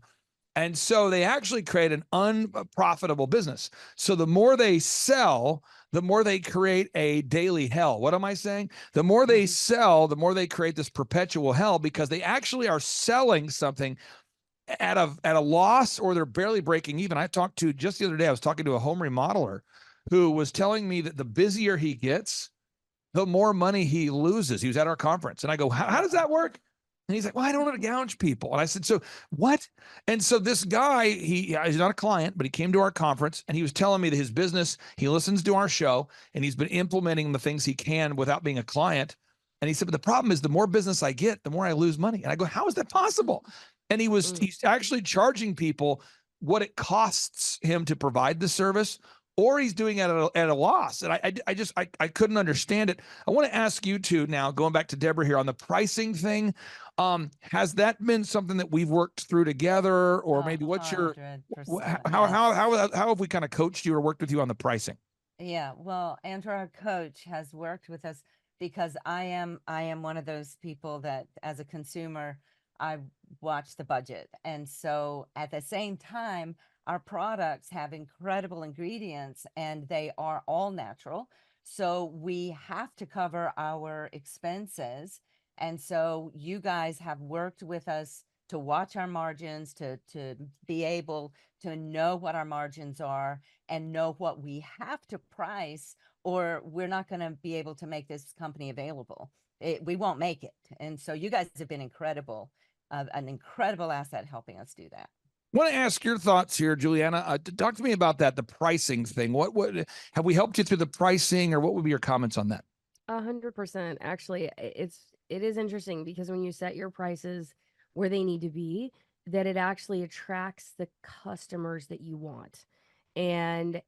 [SPEAKER 6] And so they actually create an unprofitable business. So the more they sell, the more they create a daily hell. What am I saying? The more they sell, the more they create this perpetual hell, because they actually are selling something at a loss, or they're barely breaking even. I talked to, just the other day, I was talking to a home remodeler who was telling me that the busier he gets, the more money he loses. He was at our conference, and I go, how does that work? And he's like, well, I don't want to gouge people. And I said, so what? And so this guy, he's not a client, but he came to our conference, and he was telling me that his business, he listens to our show, and he's been implementing the things he can without being a client. And he said, but the problem is the more business I get, the more I lose money. And I go, how is that possible? And he's actually charging people what it costs him to provide the service, or he's doing it at a loss. And I couldn't understand it. I want to ask you two now, going back to Deborah here on the pricing thing. Has that been something that we've worked through together, or maybe what's your,
[SPEAKER 8] 100%,
[SPEAKER 6] how have we kind of coached you or worked with you on the pricing?
[SPEAKER 8] Yeah, well, Andrew, our coach, has worked with us because I am one of those people that, as a consumer, I watch the budget. And so at the same time, our products have incredible ingredients and they are all natural. So we have to cover our expenses. And so you guys have worked with us to watch our margins, to be able to know what our margins are and know what we have to price, or we're not going to be able to make this company available. We won't make it. And so you guys have been incredible, an incredible asset helping us do that.
[SPEAKER 6] I want to ask your thoughts here, Juliana. Talk to me about that, the pricing thing. What have we helped you through the pricing, or what would be your comments on that?
[SPEAKER 10] 100%. Actually, it is interesting because when you set your prices where they need to be, that it actually attracts the customers that you want. And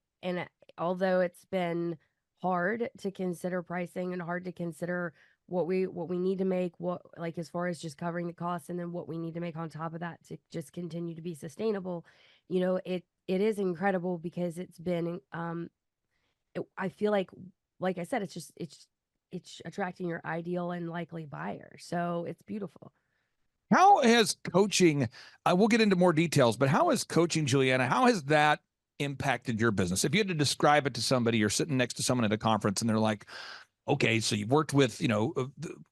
[SPEAKER 10] although it's been hard to consider pricing and hard to consider what we need to make, what, like, as far as just covering the costs, and then what we need to make on top of that to just continue to be sustainable, it is incredible because it's been I feel like I said, it's attracting your ideal and likely buyer. So it's beautiful.
[SPEAKER 6] How has coaching, we'll get into more details, but how has coaching, Juliana, how has that impacted your business? If you had to describe it to somebody, you're sitting next to someone at a conference and they're like, okay, so you've worked with,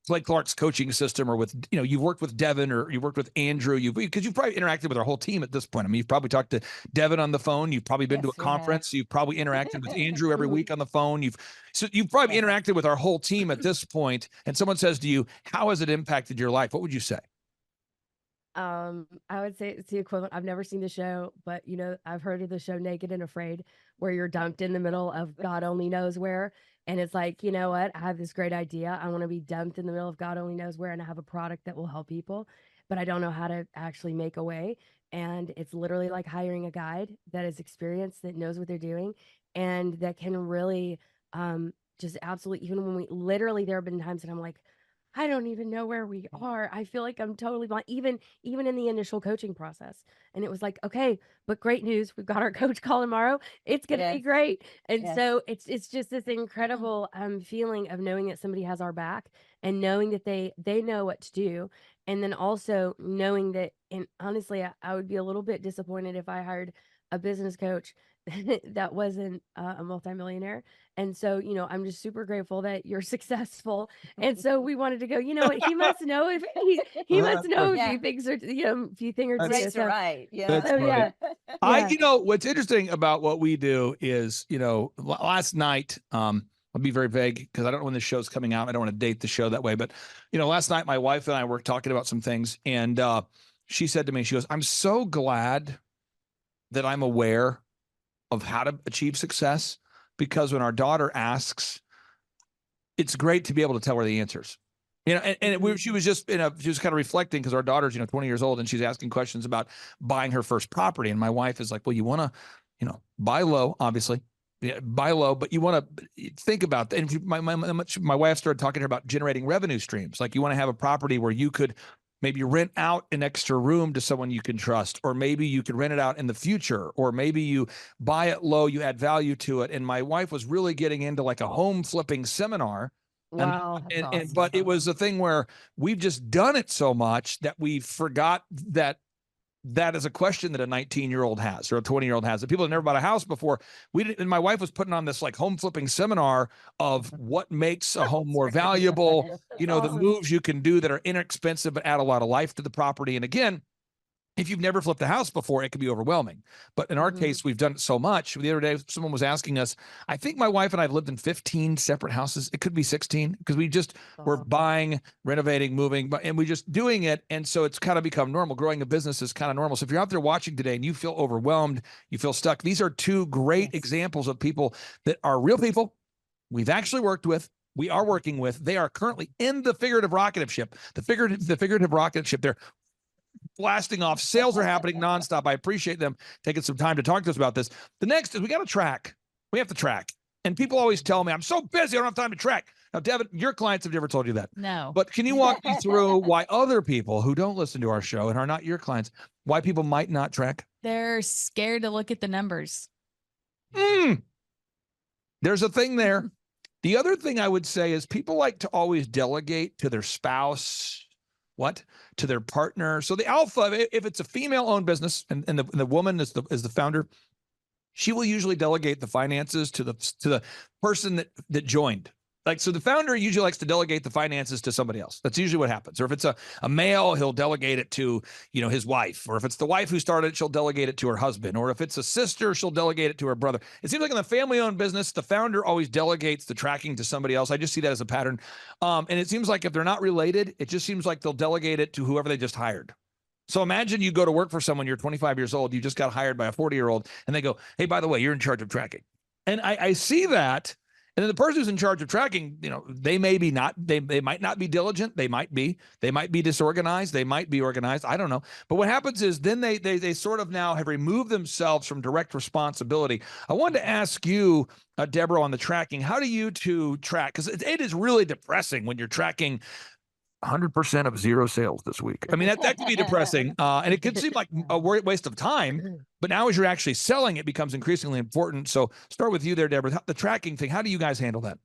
[SPEAKER 6] Clay Clark's coaching system, or with, you've worked with Devin, or you've worked with Andrew, because you've probably interacted with our whole team at this point. I mean, you've probably talked to Devin on the phone. You've probably been to a conference. You've probably interacted with Andrew every week on the phone. You've probably interacted with our whole team at this point. And someone says to you, how has it impacted your life? What would you say?
[SPEAKER 10] I would say it's the equivalent. I've never seen the show, but I've heard of the show Naked and Afraid, where you're dumped in the middle of God only knows where. And it's like, you know what? I have this great idea. I want to be dumped in the middle of God only knows where, and I have a product that will help people, but I don't know how to actually make a way. And it's literally like hiring a guide that is experienced, that knows what they're doing, and that can really just absolutely, even when there have been times that I'm like, I don't even know where we are. I feel like I'm totally blind, even in the initial coaching process. And it was like, okay, but great news. We've got our coach call tomorrow. It's going to be great. And so it's just this incredible feeling of knowing that somebody has our back, and knowing that they know what to do. And then also knowing that, and honestly, I would be a little bit disappointed if I hired a business coach that wasn't a multimillionaire. And so, I'm just super grateful that you're successful. And so we wanted to go, what, he must know if he must know a few things, or a few things or two.
[SPEAKER 8] So, right. Yeah.
[SPEAKER 6] That's
[SPEAKER 8] so,
[SPEAKER 6] yeah. What's interesting about what we do is, last night, I'll be very vague because I don't know when the show's coming out. I don't want to date the show that way. But, last night, my wife and I were talking about some things. And she said to me, she goes, I'm so glad that I'm aware of how to achieve success, because when our daughter asks, it's great to be able to tell her the answers. She was just kind of reflecting, because our daughter's 20 years old, and she's asking questions about buying her first property. And my wife is like, well, you want to, buy low, obviously. Yeah, buy low, but you want to think about that. And my wife started talking to her about generating revenue streams. Like, you want to have a property where you could maybe rent out an extra room to someone you can trust, or maybe you could rent it out in the future, or maybe you buy it low, you add value to it. And my wife was really getting into like a home flipping seminar.
[SPEAKER 10] Wow.
[SPEAKER 6] But it was a thing where we've just done it so much that we forgot that that is a question that a 19-year-old has or a 20-year-old has. That people have never bought a house before. And my wife was putting on this like home flipping seminar of what makes a home more valuable, you know, the moves you can do that are inexpensive but add a lot of life to the property. And again, if you've never flipped a house before, it can be overwhelming. But in our case, we've done it so much. The other day, someone was asking us, I think my wife and I have lived in 15 separate houses. It could be 16 because we just were buying, renovating, moving, and we just doing it. And so it's kind of become normal. Growing a business is kind of normal. So if you're out there watching today and you feel overwhelmed, you feel stuck, these are two great examples of people that are real people we've actually worked with. We are working with. They are currently in the figurative rocket ship. The figurative rocket ship. They're blasting off. Sales are happening nonstop. I appreciate them taking some time to talk to us about this. The next is we got to track. We have to track. And people always tell me, I'm so busy, I don't have time to track. Now, Devin, your clients have never told you that.
[SPEAKER 11] No.
[SPEAKER 6] But can you walk me through why other people who don't listen to our show and are not your clients, why people might not track?
[SPEAKER 11] They're scared to look at the numbers.
[SPEAKER 6] There's a thing there. The other thing I would say is people like to always delegate to their spouse, to their partner. So the alpha, if it's a female-owned business and the woman is the founder, she will usually delegate the finances to the person that joined. Like, so the founder usually likes to delegate the finances to somebody else. That's usually what happens. Or if it's a male, he'll delegate it to, you know, his wife. Or if it's the wife who started it, she'll delegate it to her husband. Or if it's a sister, she'll delegate it to her brother. It seems like in the family-owned business, the founder always delegates the tracking to somebody else. I just see that as a pattern. And it seems like if they're not related, it just seems like they'll delegate it to whoever they just hired. So imagine you go to work for someone, you're 25 years old, you just got hired by a 40-year-old, and they go, hey, by the way, you're in charge of tracking. And I see that. And then the person who's in charge of tracking, you know, they might not be diligent. They might be disorganized. They might be organized. I don't know. But what happens is then they sort of now have removed themselves from direct responsibility. I wanted to ask you, Deborah, on the tracking, how do you two track? Because it is really depressing when you're tracking 100% of zero sales this week. I mean, that can be depressing. And it could seem like a waste of time, but now as you're actually selling, it becomes increasingly important. So start with you there, Deborah, the tracking thing. How do you guys handle that?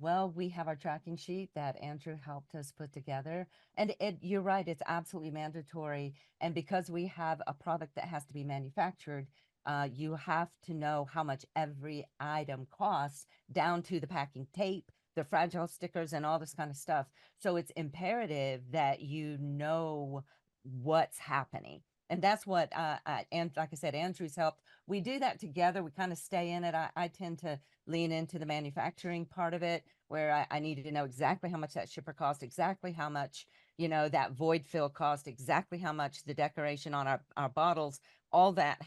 [SPEAKER 8] Well, we have our tracking sheet that Andrew helped us put together. And you're right, it's absolutely mandatory. And because we have a product that has to be manufactured, you have to know how much every item costs down to the packing tape, the fragile stickers, and all this kind of stuff. So it's imperative that you know what's happening. And that's what, and like I said, Andrew's helped. We do that together. We kind of stay in it. I tend to lean into the manufacturing part of it, where I needed to know exactly how much that shipper cost, exactly how much, you know, that void fill cost, exactly how much the decoration on our bottles, all that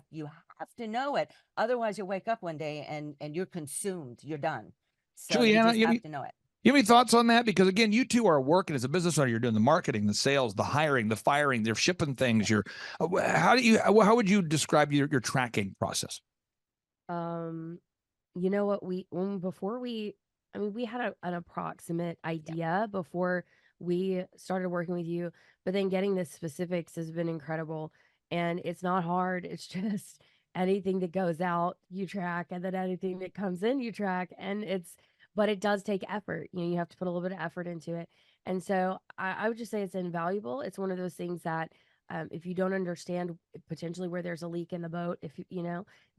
[SPEAKER 8] you have to know it. Otherwise you'll wake up one day and you're consumed, you're done. So
[SPEAKER 6] Juliana,
[SPEAKER 8] you just have to know it.
[SPEAKER 6] You have any thoughts on that? Because again, you two are working as a business owner. You're doing the marketing, the sales, the hiring, the firing. They're shipping things. How would you describe your tracking process?
[SPEAKER 10] You know what, we had an approximate idea before we started working with you, but then getting the specifics has been incredible. And it's not hard. It's just anything that goes out, you track, and then anything that comes in, you track. But it does take effort. You know, you have to put a little bit of effort into it. And so I would just say it's invaluable. It's one of those things that if you don't understand potentially where there's a leak in the boat,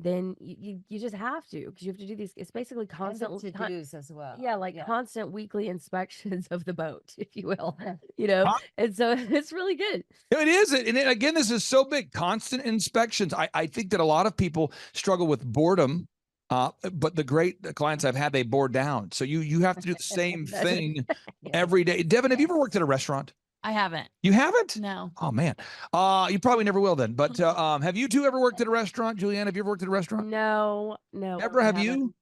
[SPEAKER 10] then you just have to, because you have to do these. It's basically constant
[SPEAKER 8] to-dos as well.
[SPEAKER 10] Yeah, constant weekly inspections of the boat, if you will. And so it's really good.
[SPEAKER 6] It is. And again, this is so big. Constant inspections. I think that a lot of people struggle with boredom. But the great clients I've had, they bore down. So you have to do the same thing every day. Devin, have you ever worked at a restaurant?
[SPEAKER 11] I haven't.
[SPEAKER 6] You haven't?
[SPEAKER 11] No.
[SPEAKER 6] Oh man. You probably never will then. But have you two ever worked at a restaurant? Julianne, have you ever worked at a restaurant?
[SPEAKER 10] No.
[SPEAKER 6] Deborah, have you?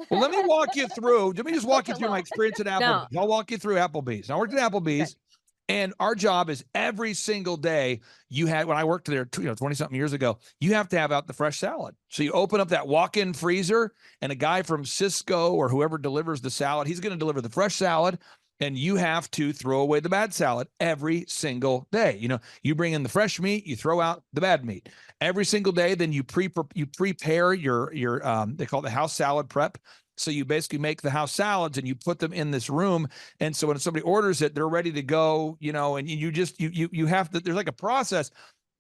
[SPEAKER 6] Well, let me walk you through. Let me just walk you through my experience at Applebee's. No. I'll walk you through Applebee's. I worked at Applebee's. Okay. And our job is every single day when I worked there, 20-something years ago, you have to have out the fresh salad. So you open up that walk-in freezer, and a guy from Cisco or whoever delivers the salad, he's going to deliver the fresh salad, and you have to throw away the bad salad every single day. You bring in the fresh meat, you throw out the bad meat every single day. Then you prepare your they call it the house salad prep. So you basically make the house salads and you put them in this room. And so when somebody orders it, they're ready to go, you know, and you have to, there's like a process.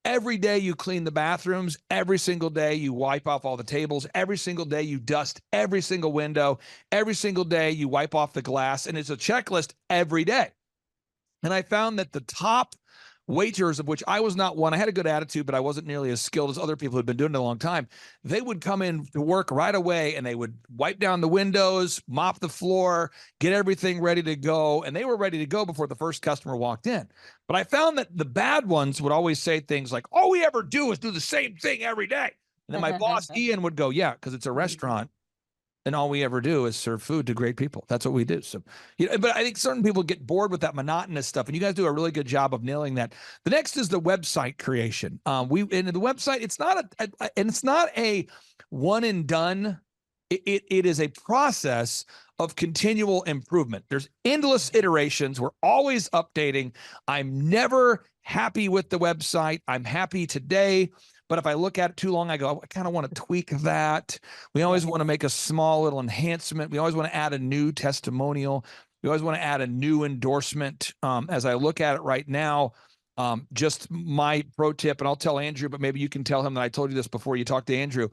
[SPEAKER 6] Every day you clean the bathrooms. Every single day you wipe off all the tables. Every single day you dust every single window. Every single day you wipe off the glass. And it's a checklist every day. And I found that the top waiters, of which I was not one, I had a good attitude, but I wasn't nearly as skilled as other people who had been doing it a long time. They would come in to work right away and they would wipe down the windows, mop the floor, get everything ready to go. And they were ready to go before the first customer walked in. But I found that the bad ones would always say things like, all we ever do is do the same thing every day. And then my boss, Ian, would go, yeah, because it's a restaurant. And all we ever do is serve food to great people. That's what we do. So, you know, but I think certain people get bored with that monotonous stuff, and you guys do a really good job of nailing that. The next is the website creation. And the website, it's not a one and done. It is a process of continual improvement. There's endless iterations. We're always updating. I'm never happy with the website. I'm happy today. But if I look at it too long, I go, I kind of want to tweak that. We always want to make a small little enhancement. We always want to add a new testimonial. We always want to add a new endorsement. As I look at it right now, just my pro tip, and I'll tell Andrew, but maybe you can tell him that I told you this before you talk to Andrew.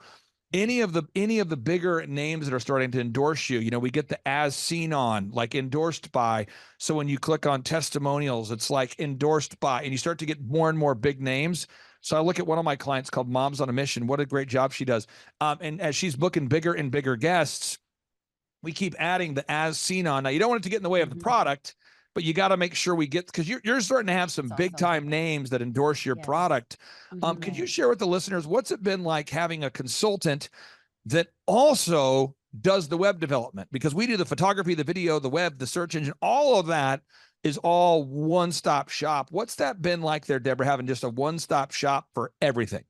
[SPEAKER 6] Any of the bigger names that are starting to endorse you, you know, we get the as seen on, like endorsed by. So when you click on testimonials, it's like endorsed by, and you start to get more and more big names. So I look at one of my clients called Moms on a Mission. What a great job she does. And as she's booking bigger and bigger guests, we keep adding the as seen on. Now, you don't want it to get in the way of the product, but you got to make sure we get, because you're starting to have some big time names that endorse your product. Could you share with the listeners, what's it been like having a consultant that also does the web development? Because we do the photography, the video, the web, the search engine, all of that is all one-stop shop. What's that been like there, Deborah, having just a one-stop shop for everything?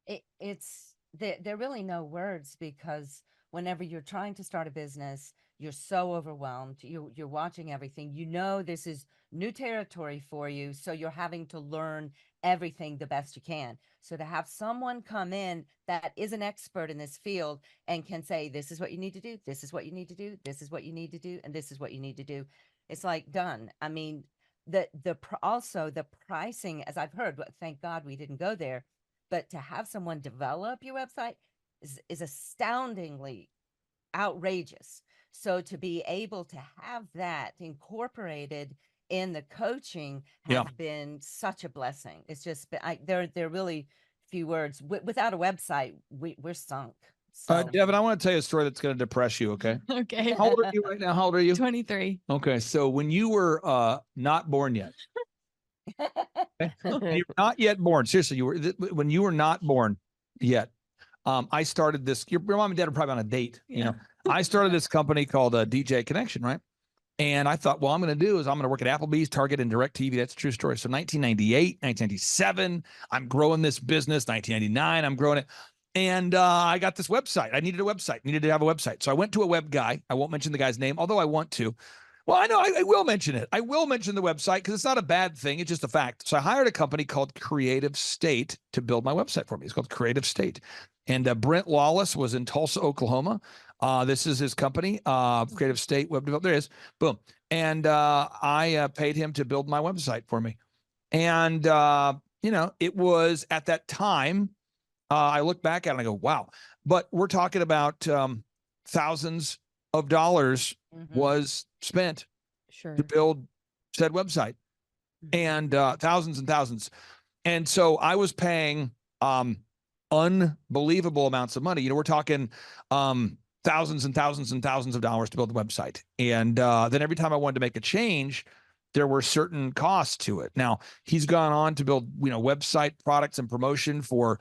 [SPEAKER 8] There are really no words, because whenever you're trying to start a business, you're so overwhelmed. You're watching everything. You know this is new territory for you, so you're having to learn everything the best you can. So to have someone come in that is an expert in this field and can say, this is what you need to do, this is what you need to do, this is what you need to do, and this is what you need to do. It's like done. I mean, also the pricing, as I've heard, but thank God we didn't go there, but to have someone develop your website is astoundingly outrageous. So to be able to have that incorporated in the coaching has been such a blessing. It's just there are really few words. Without a website, we're sunk. So.
[SPEAKER 6] Devin, I want to tell you a story that's going to depress you, okay?
[SPEAKER 11] Okay.
[SPEAKER 6] How old are you right now? How old are you?
[SPEAKER 11] 23.
[SPEAKER 6] Okay, so when you were not born yet, you're not yet born. Seriously, when you were not born yet. I started this. Your mom and dad are probably on a date. Yeah. You know, I started this company called DJ Connection, right? And I thought, well, I'm going to do is I'm going to work at Applebee's, Target, and DirecTV. That's a true story. So 1998, 1997, I'm growing this business. 1999, I'm growing it. And I got this website. I needed a website, needed to have a website. So I went to a web guy. I won't mention the guy's name, although I want to. Well, I know I will mention it. I will mention the website because it's not a bad thing. It's just a fact. So I hired a company called Creative State to build my website for me. It's called Creative State. And Brent Lawless was in Tulsa, Oklahoma. This is his company, Creative State Web Development. There it is. Boom. And I paid him to build my website for me. And, you know, it was at that time, I look back at it and I go, wow. But we're talking about thousands of dollars was spent to build said website, and thousands and thousands. And so I was paying unbelievable amounts of money. You know, we're talking thousands and thousands and thousands of dollars to build the website. And then every time I wanted to make a change, there were certain costs to it. Now, he's gone on to build, you know, website products and promotion for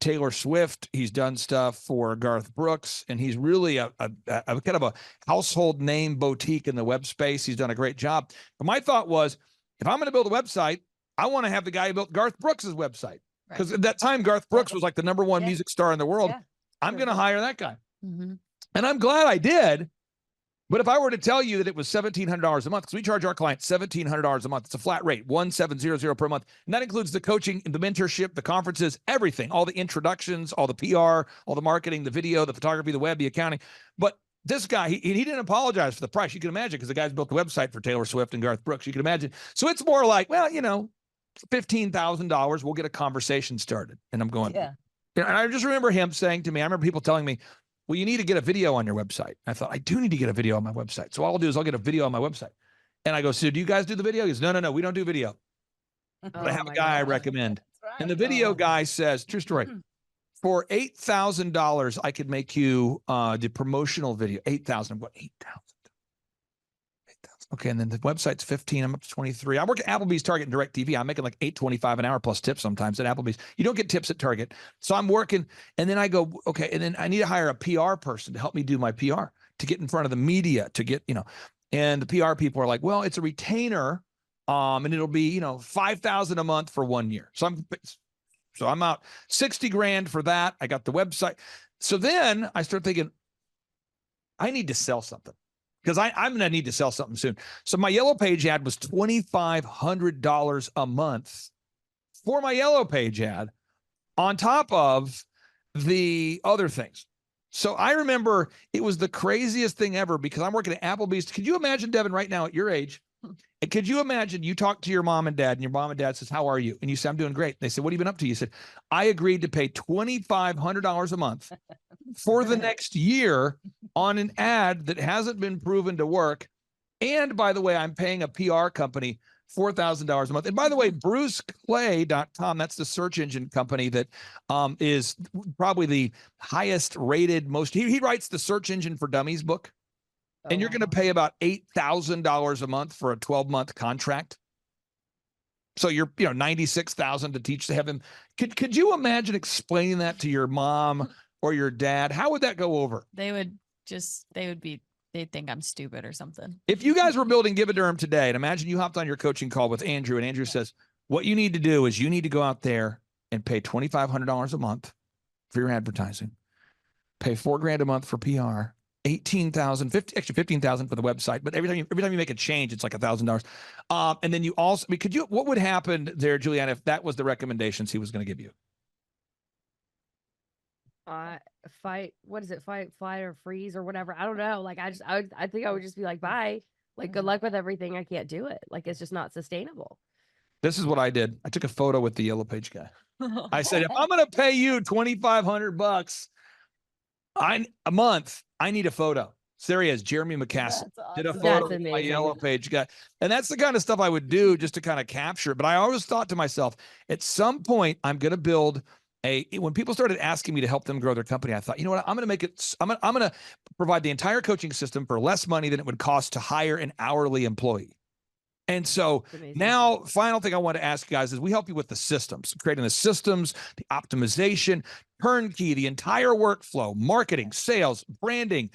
[SPEAKER 6] Taylor Swift. He's done stuff for Garth Brooks, and he's really a kind of a household name boutique in the web space. He's done a great job. But my thought was, if I'm going to build a website, I want to have the guy who built Garth Brooks's website. Because at that time, Garth Brooks was like the #1 music star in the world. Yeah. I'm going to hire that guy. And I'm glad I did. But if I were to tell you that it was $1,700 a month, because we charge our clients $1,700 a month, it's a flat rate, $1,700 per month. And that includes the coaching, the mentorship, the conferences, everything, all the introductions, all the PR, all the marketing, the video, the photography, the web, the accounting. But this guy, he didn't apologize for the price. You can imagine, because the guy's built the website for Taylor Swift and Garth Brooks. You can imagine. So it's more like, well, you know, $15,000, we'll get a conversation started. And I'm going,
[SPEAKER 8] Yeah.
[SPEAKER 6] and I just remember him saying to me, I remember people telling me, well, you need to get a video on your website. I thought, I do need to get a video on my website. So all I'll do is I'll get a video on my website. And I go, so do you guys do the video? He goes, no, we don't do video. But I have a guy I recommend.
[SPEAKER 8] Right.
[SPEAKER 6] And the video guy says, true story, for $8,000, I could make you the promotional video. 8,000. I'm going, 8,000. Okay, and then the website's 15. I'm up to 23. I work at Applebee's, Target, and Direct TV. I'm making like $8.25 an hour plus tips sometimes at Applebee's. You don't get tips at Target. So I'm working, and then I go, okay, and then I need to hire a PR person to help me do my PR, to get in front of the media, to get, you know, and the PR people are like, well, it's a retainer, and it'll be, you know, $5,000 a month for 1 year. So I'm out 60 grand for that. I got the website. So then I start thinking, I need to sell something, because I'm going to need to sell something soon. So my Yellow Page ad was $2,500 a month for my Yellow Page ad, on top of the other things. So I remember it was the craziest thing ever, because I'm working at Applebee's. Could you imagine, Devin, right now at your age, could you imagine you talk to your mom and dad, and your mom and dad says, how are you? And you say, I'm doing great. They say, what have you been up to? You said, I agreed to pay $2,500 a month for the next year on an ad that hasn't been proven to work. And by the way, I'm paying a PR company $4,000 a month. And by the way, bruceclay.com, that's the search engine company that is probably the highest rated, he writes the Search Engine for Dummies book. And you're going to pay about $8,000 a month for a 12-month contract. So you're, you know, $96,000 to teach to have him. Could you imagine explaining that to your mom or your dad? How would that go over?
[SPEAKER 11] They'd think I'm stupid or something.
[SPEAKER 6] If you guys were building Give a Durham today, and imagine you hopped on your coaching call with Andrew, and Andrew says, what you need to do is you need to go out there and pay $2,500 a month for your advertising, pay $4,000 a month for PR, 18,000, extra 15,000 for the website. But every time you make a change, it's like $1,000. And then you also, what would happen there, Juliana, if that was the recommendations he was going to give you?
[SPEAKER 10] Fight or freeze or whatever. I don't know. Like I think I would just be like, bye. Like, good luck with everything. I can't do it. Like, it's just not sustainable.
[SPEAKER 6] This is what I did. I took a photo with the Yellow Page guy. I said, if I'm going to pay you $2,500 a month, I need a photo. So there he is, Jeremy McCaslin.
[SPEAKER 8] Awesome.
[SPEAKER 6] Did a photo with my Yellow Page guy. And that's the kind of stuff I would do just to kind of capture it. But I always thought to myself, at some point, I'm going to build when people started asking me to help them grow their company, I thought, you know what, I'm going to provide the entire coaching system for less money than it would cost to hire an hourly employee. And so now, final thing I want to ask you guys is we help you with the systems, creating the systems, the optimization, turnkey, the entire workflow, marketing, sales, branding,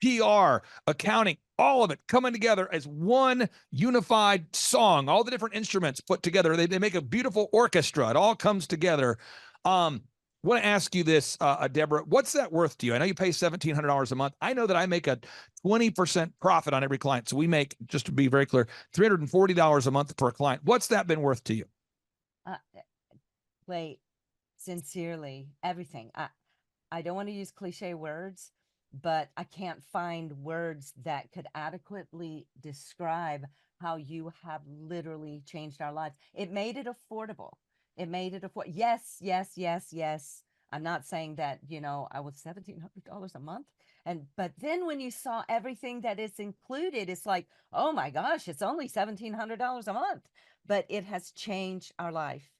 [SPEAKER 6] PR, accounting, all of it coming together as one unified song, all the different instruments put together. They make a beautiful orchestra. It all comes together. I want to ask you this, Deborah, what's that worth to you? I know you pay $1,700 a month. I know that I make a 20% profit on every client. So we make, just to be very clear, $340 a month per client. What's that been worth to you?
[SPEAKER 8] Wait, sincerely, everything. I don't want to use cliche words, but I can't find words that could adequately describe how you have literally changed our lives. It made it affordable. It made it affordable. Yes, yes, yes, yes. I'm not saying that, you know, I was $1,700 a month. But then when you saw everything that is included, it's like, oh my gosh, it's only $1,700 a month. But it has changed our life.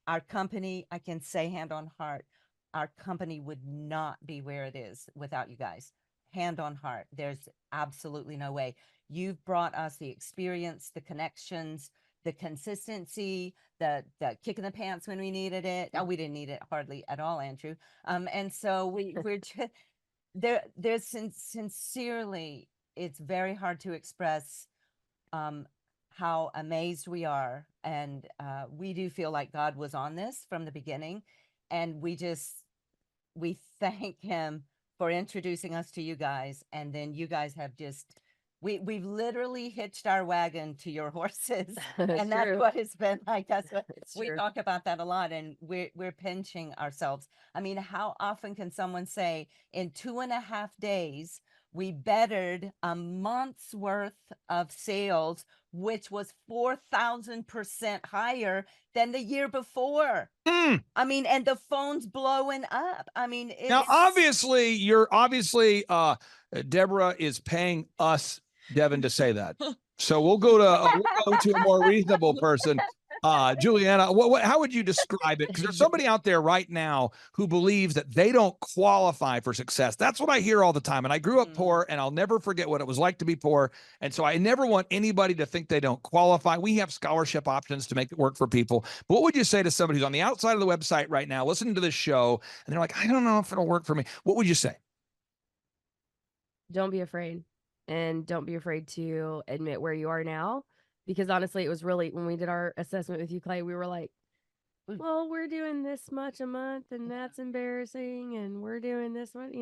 [SPEAKER 8] Our company, I can say hand on heart, our company would not be where it is without you guys. Hand on heart. There's absolutely no way. You've brought us the experience, the connections, the consistency, the kick in the pants when we needed it. Oh, we didn't need it hardly at all, Andrew. And so we're just there's sincerely, it's very hard to express how amazed we are. And we do feel like God was on this from the beginning. And we thank him for introducing us to you guys. And then you guys have just, we've literally hitched our wagon to your horses. And that's what it's been like. That's what we talk about that a lot. And we're pinching ourselves. I mean, how often can someone say in 2.5 days, we bettered a month's worth of sales, which was 4,000% higher than the year before. I mean, and the phone's blowing up. I mean, it's...
[SPEAKER 6] Now, obviously, Deborah is paying us, Devin, to say that. So we'll go to a more reasonable person. Juliana, how would you describe it? Because there's somebody out there right now who believes that they don't qualify for success. That's what I hear all the time. And I grew up poor, and I'll never forget what it was like to be poor. And so I never want anybody to think they don't qualify. We have scholarship options to make it work for people. But what would you say to somebody who's on the outside of the website right now, listening to this show, and they're like, I don't know if it'll work for me? What would you say?
[SPEAKER 10] Don't be afraid, and don't be afraid to admit where you are now. Because honestly, it was really, when we did our assessment with you, Clay, we were like, well, we're doing this much a month, and that's embarrassing, and we're doing this much,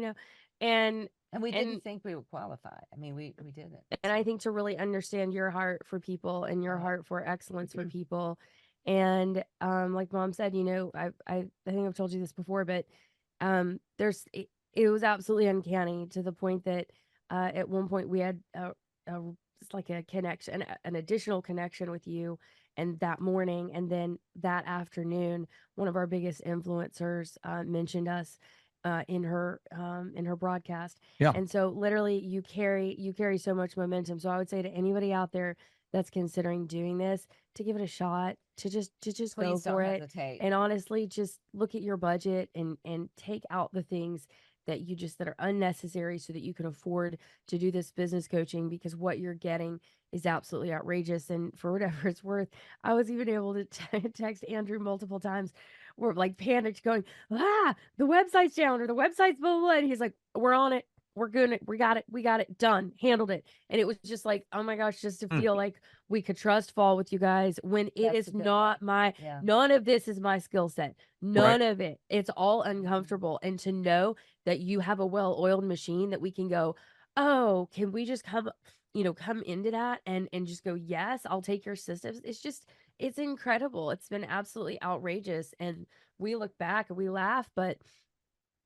[SPEAKER 10] and
[SPEAKER 8] we didn't think we would qualify. I mean, we didn't.
[SPEAKER 10] And I think to really understand your heart for people and your heart for excellence for people. And like Mom said, I think I've told you this before, but it was absolutely uncanny to the point that at one point we had like a connection, an additional connection with you, and that morning, and then that afternoon, one of our biggest influencers mentioned us in her broadcast.
[SPEAKER 6] Yeah.
[SPEAKER 10] And so literally you carry so much momentum. So I would say to anybody out there that's considering doing this, to give it a shot, to just go for it. And honestly, just look at your budget and take out the things that are unnecessary so that you can afford to do this business coaching, because what you're getting is absolutely outrageous. And for whatever it's worth, I was even able to text Andrew multiple times. We're like panicked going, the website's down, or the website's blah, blah, blah. And he's like, we're on it. We're good. We got it done, handled it. And it was just like, oh my gosh, just to feel like we could trust fall with you guys when it is not none of this is my skill set. None of it. It's all uncomfortable. And to know that you have a well-oiled machine that we can go, oh, can we just come into that and just go, yes, I'll take your systems. It's incredible. It's been absolutely outrageous. And we look back and we laugh, but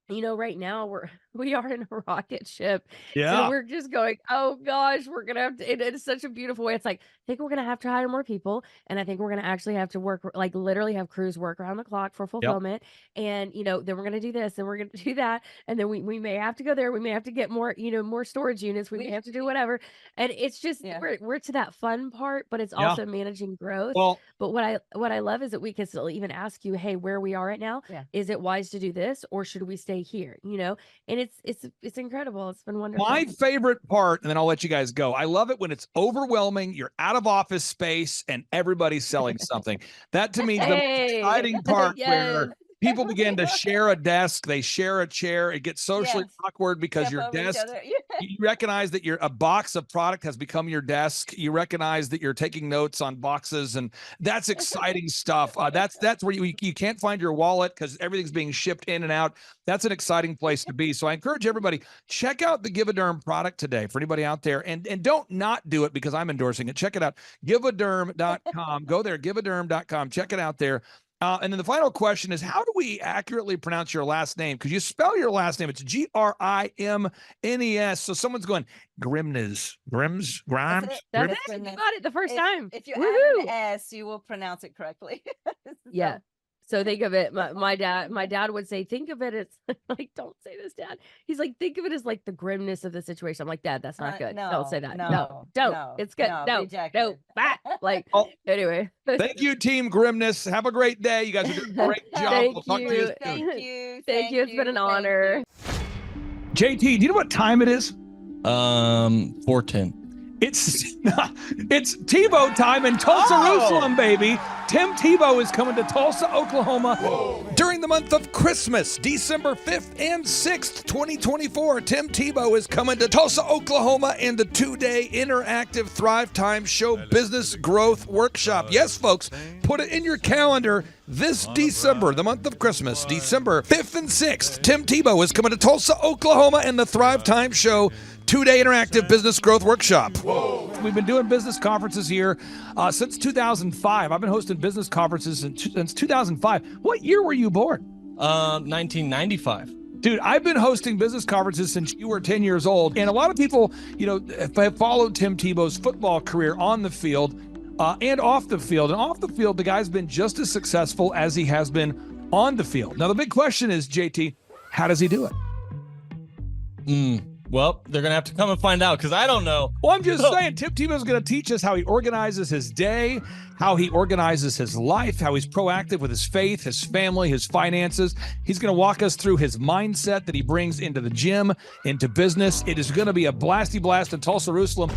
[SPEAKER 10] right now we are in a rocket ship.
[SPEAKER 6] Yeah.
[SPEAKER 10] And we're just going, oh gosh, we're going to have to, it's such a beautiful way. It's like, I think we're going to have to hire more people. And I think we're going to actually have to work, like literally have crews work around the clock for fulfillment. Yep. And, then we're going to do this and we're going to do that. And then we may have to go there. We may have to get more, more storage units. We may have to do whatever. And it's just, we're to that fun part, but it's also managing growth.
[SPEAKER 6] Well,
[SPEAKER 10] but what I love is that we can still even ask you, hey, where we are right now, is it wise to do this, or should we stay here? And it's incredible. It's been wonderful.
[SPEAKER 6] My favorite part, and then I'll let you guys go. I love it when it's overwhelming. You're out of office space and everybody's selling something. That to me is the most exciting part where people begin to share a desk, they share a chair. It gets socially awkward because your desk, you recognize that a box of product has become your desk. You recognize that you're taking notes on boxes, and that's exciting stuff. That's where you can't find your wallet because everything's being shipped in and out. That's an exciting place to be. So I encourage everybody, check out the Givaderm product today for anybody out there, and don't not do it because I'm endorsing it. Check it out, givaderm.com. Go there, givaderm.com. Check it out there. And then the final question is, how do we accurately pronounce your last name? Because you spell your last name, it's Grimnes. So someone's going, Grimes.
[SPEAKER 10] That's it. You got it the first time.
[SPEAKER 8] If you add an S, you will pronounce it correctly.
[SPEAKER 10] Yeah. So think of it. My dad would say, think of it as like, don't say this, Dad. He's like, think of it as like the grimness of the situation. I'm like, Dad, that's not good.
[SPEAKER 8] No,
[SPEAKER 10] don't say that.
[SPEAKER 8] No,
[SPEAKER 10] don't. It's good. No. Like, anyway.
[SPEAKER 6] Thank you, Team Grimness. Have a great day. You guys are doing a great job.
[SPEAKER 10] Thank
[SPEAKER 6] we'll talk
[SPEAKER 10] you.
[SPEAKER 6] to you soon.
[SPEAKER 8] Thank you.
[SPEAKER 10] Thank you. It's been an honor.
[SPEAKER 6] JT, do you know what time it is?
[SPEAKER 12] 4:10.
[SPEAKER 6] It's Tebow time in Tulsa, Jerusalem, baby. Tim Tebow is coming to Tulsa, Oklahoma. Whoa. During the month of Christmas, December 5th and 6th, 2024, Tim Tebow is coming to Tulsa, Oklahoma in the 2-day interactive Thrivetime Show Business Growth Workshop. Yes, folks, put it in your calendar. This December, the month of Christmas, December 5th and 6th, Tim Tebow is coming to Tulsa, Oklahoma in the Thrivetime Show 2-day interactive business growth workshop. Whoa. We've been doing business conferences here since 2005. I've been hosting business conferences since 2005. What year were you born?
[SPEAKER 12] 1995.
[SPEAKER 6] Dude, I've been hosting business conferences since you were 10 years old. And a lot of people, have followed Tim Tebow's football career on the field and off the field. And off the field, the guy's been just as successful as he has been on the field. Now, the big question is, JT, how does he do it?
[SPEAKER 12] Well, they're going to have to come and find out because I don't know.
[SPEAKER 6] Well, I'm just saying, Tim Tebow's going to teach us how he organizes his day, how he organizes his life, how he's proactive with his faith, his family, his finances. He's going to walk us through his mindset that he brings into the gym, into business. It is going to be a blasty blast in Tulsa, Jerusalem.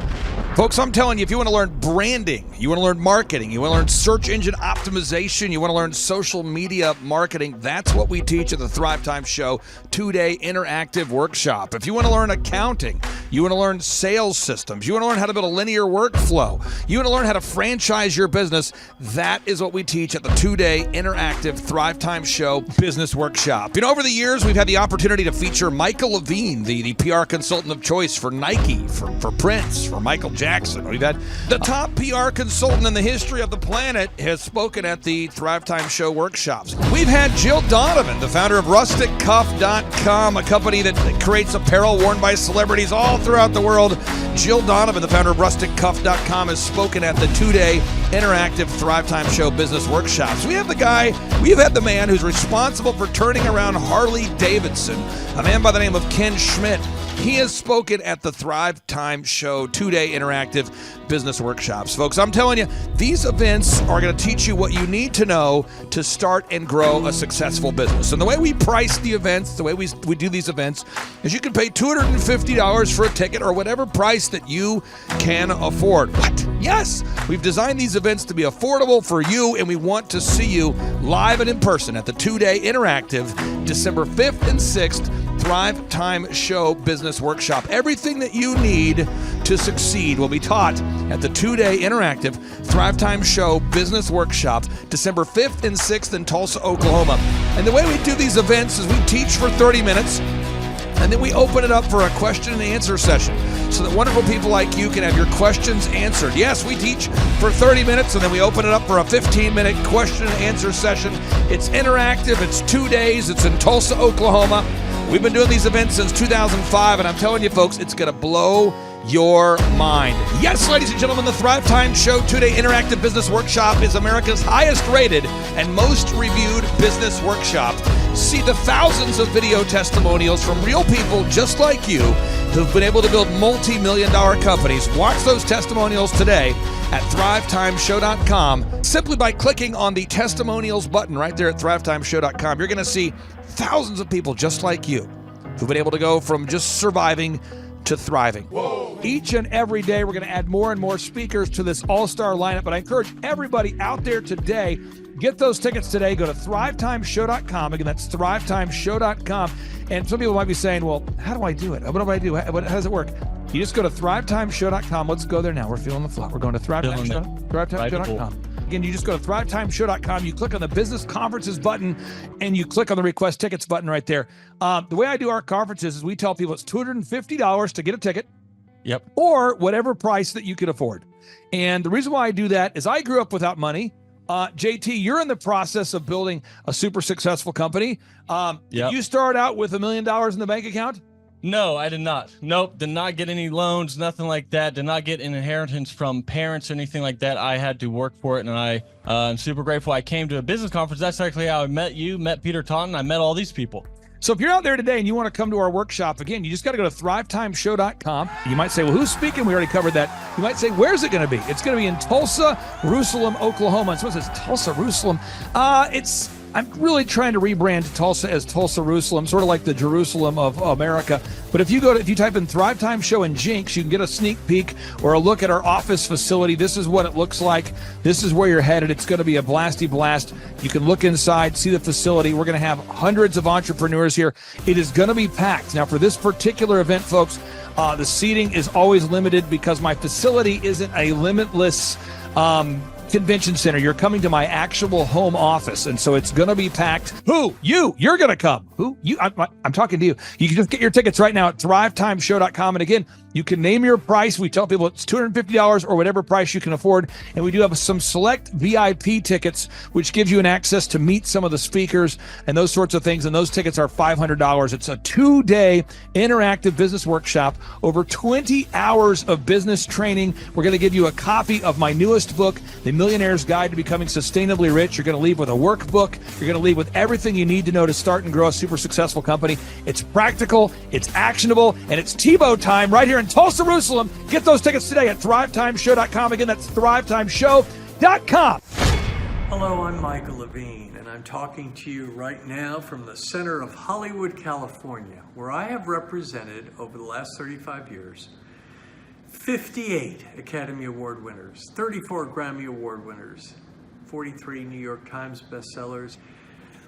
[SPEAKER 6] Folks, I'm telling you, if you want to learn branding, you want to learn marketing, you want to learn search engine optimization, you want to learn social media marketing, that's what we teach at the Thrivetime Show 2-day interactive workshop. If you want to learn accounting, you want to learn sales systems, you want to learn how to build a linear workflow, you want to learn how to franchise your business, that is what we teach at the 2-day interactive Thrivetime Show business workshop. Over the years, we've had the opportunity to feature Michael Levine, the PR consultant of choice for Nike, for Prince, for Michael Jackson. We've had the top PR consultant in the history of the planet has spoken at the Thrivetime Show workshops. We've had Jill Donovan, the founder of RusticCuff.com, a company that creates apparel worn by celebrities all throughout the world. Jill Donovan, the founder of RusticCuff.com, has spoken at the 2-day interactive Thrivetime Show business workshops. We have had the man who's responsible for turning around Harley Davidson, a man by the name of Ken Schmidt. He has spoken at the Thrivetime Show 2-day interactive business workshops. Folks, I'm telling you, these events are going to teach you what you need to know to start and grow a successful business. And the way we price the events, the way we do these events, is you can pay $250 for a ticket or whatever price that you can afford. What? Yes, we've designed these events to be affordable for you, and we want to see you live and in person at the 2-day interactive December 5th and 6th Thrivetime Show Business Workshop. Everything that you need to succeed will be taught at the 2-day interactive Thrivetime Show Business Workshop, December 5th and 6th in Tulsa, Oklahoma. And the way we do these events is we teach for 30 minutes, and then we open it up for a question and answer session so that wonderful people like you can have your questions answered. Yes, we teach for 30 minutes, and then we open it up for a 15-minute question and answer session. It's interactive. It's 2 days. It's in Tulsa, Oklahoma. We've been doing these events since 2005, and I'm telling you, folks, it's going to blow your mind. Yes, ladies and gentlemen, the Thrivetime Show 2-day interactive business workshop is America's highest rated and most reviewed business workshop. See the thousands of video testimonials from real people just like you who've been able to build multi-million-dollar companies. Watch those testimonials today at thrivetimeshow.com. Simply by clicking on the testimonials button right there at thrivetimeshow.com, you're going to see thousands of people just like you who've been able to go from just surviving to thriving. Whoa. Each and every day, we're going to add more and more speakers to this all-star lineup, but I encourage everybody out there today, get those tickets today. Go to thrivetimeshow.com. Again, that's thrivetimeshow.com. And some people might be saying, well, how do I do it? What do I do? How does it work? You just go to thrivetimeshow.com. Let's go there now. We're feeling the flow. We're going to thrivetimeshow.com. Again, you just go to thrivetimeshow.com. You click on the business conferences button, and you click on the request tickets button right there. The way I do our conferences is we tell people it's $250 to get a ticket.
[SPEAKER 12] Yep.
[SPEAKER 6] Or whatever price that you can afford. And the reason why I do that is I grew up without money. JT, you're in the process of building a super successful company. Did you start out with $1 million in the bank account?
[SPEAKER 12] No, I did not. Nope, did not get any loans, nothing like that. Did not get an inheritance from parents or anything like that. I had to work for it, and I'm super grateful. I came to a business conference. That's actually how I met you, met Peter Taunton. I met all these people.
[SPEAKER 6] So if you're out there today and you want to come to our workshop, again, you just got to go to thrivetimeshow.com. You might say, well, who's speaking? We already covered that. You might say, where's it going to be? It's going to be in Tulsa, Jerusalem, Oklahoma. And someone says, Tulsa, Jerusalem. I'm really trying to rebrand Tulsa as Tulsa, Jerusalem, sort of like the Jerusalem of America. But if you type in Thrivetime Show and Jinx, you can get a sneak peek or a look at our office facility. This is what it looks like. This is where you're headed. It's going to be a blasty blast. You can look inside, see the facility. We're going to have hundreds of entrepreneurs here. It is going to be packed. Now, for this particular event, folks, the seating is always limited because my facility isn't a limitless convention center. You're coming to my actual home office, and so it's going to be packed. Who? You're going to come. Who? You? I'm talking to you. You can just get your tickets right now at thrivetimeshow.com. And again, You can name your price. We tell people it's $250 or whatever price you can afford. And we do have some select VIP tickets, which gives you an access to meet some of the speakers and those sorts of things. And those tickets are $500. It's a 2-day interactive business workshop, over 20 hours of business training. We're going to give you a copy of my newest book, The Millionaire's Guide to Becoming Sustainably Rich. You're going to leave with a workbook. You're going to leave with everything you need to know to start and grow a super successful company. It's practical, it's actionable, and it's Tebow time right here in Tulsa, Jerusalem. Get those tickets today at thrivetimeshow.com. Again, that's thrivetimeshow.com.
[SPEAKER 13] Hello, I'm Michael Levine, and I'm talking to you right now from the center of Hollywood, California, where I have represented over the last 35 years 58 Academy Award winners, 34 Grammy Award winners, 43 New York Times bestsellers.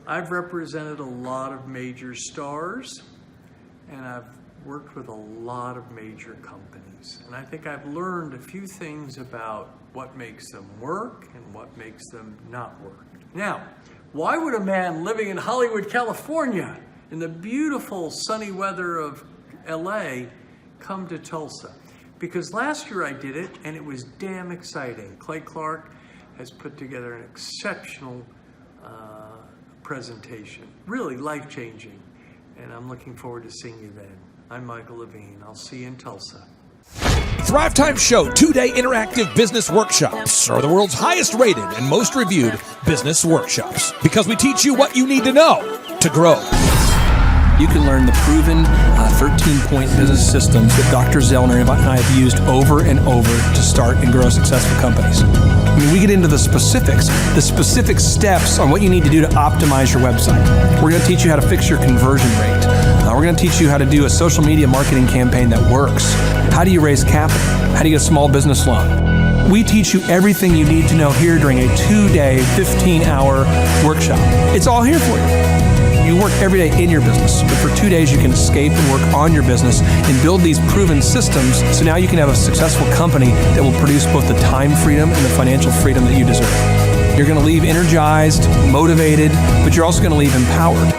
[SPEAKER 13] I've represented a lot of major stars, and I've worked with a lot of major companies. And I think I've learned a few things about what makes them work and what makes them not work. Now, why would a man living in Hollywood, California, in the beautiful sunny weather of LA, come to Tulsa? Because last year I did it, and it was damn exciting. Clay Clark has put together an exceptional presentation, really life-changing, and I'm looking forward to seeing you then. I'm Michael Levine. I'll see you in Tulsa.
[SPEAKER 6] Thrivetime Show 2-day interactive business workshops are the world's highest rated and most reviewed business workshops, because we teach you what you need to know to grow.
[SPEAKER 9] You can learn the proven 13-point business systems that Dr. Zellner and I have used over and over to start and grow successful companies. I mean, we get into the specific steps on what you need to do to optimize your website. We're going to teach you how to fix your conversion rate. We're going to teach you how to do a social media marketing campaign that works. How do you raise capital? How do you get a small business loan? We teach you everything you need to know here during a 2-day, 15-hour workshop. It's all here for you. You work every day in your business, but for 2 days you can escape and work on your business and build these proven systems, so now you can have a successful company that will produce both the time freedom and the financial freedom that you deserve. You're going to leave energized, motivated, but you're also going to leave empowered.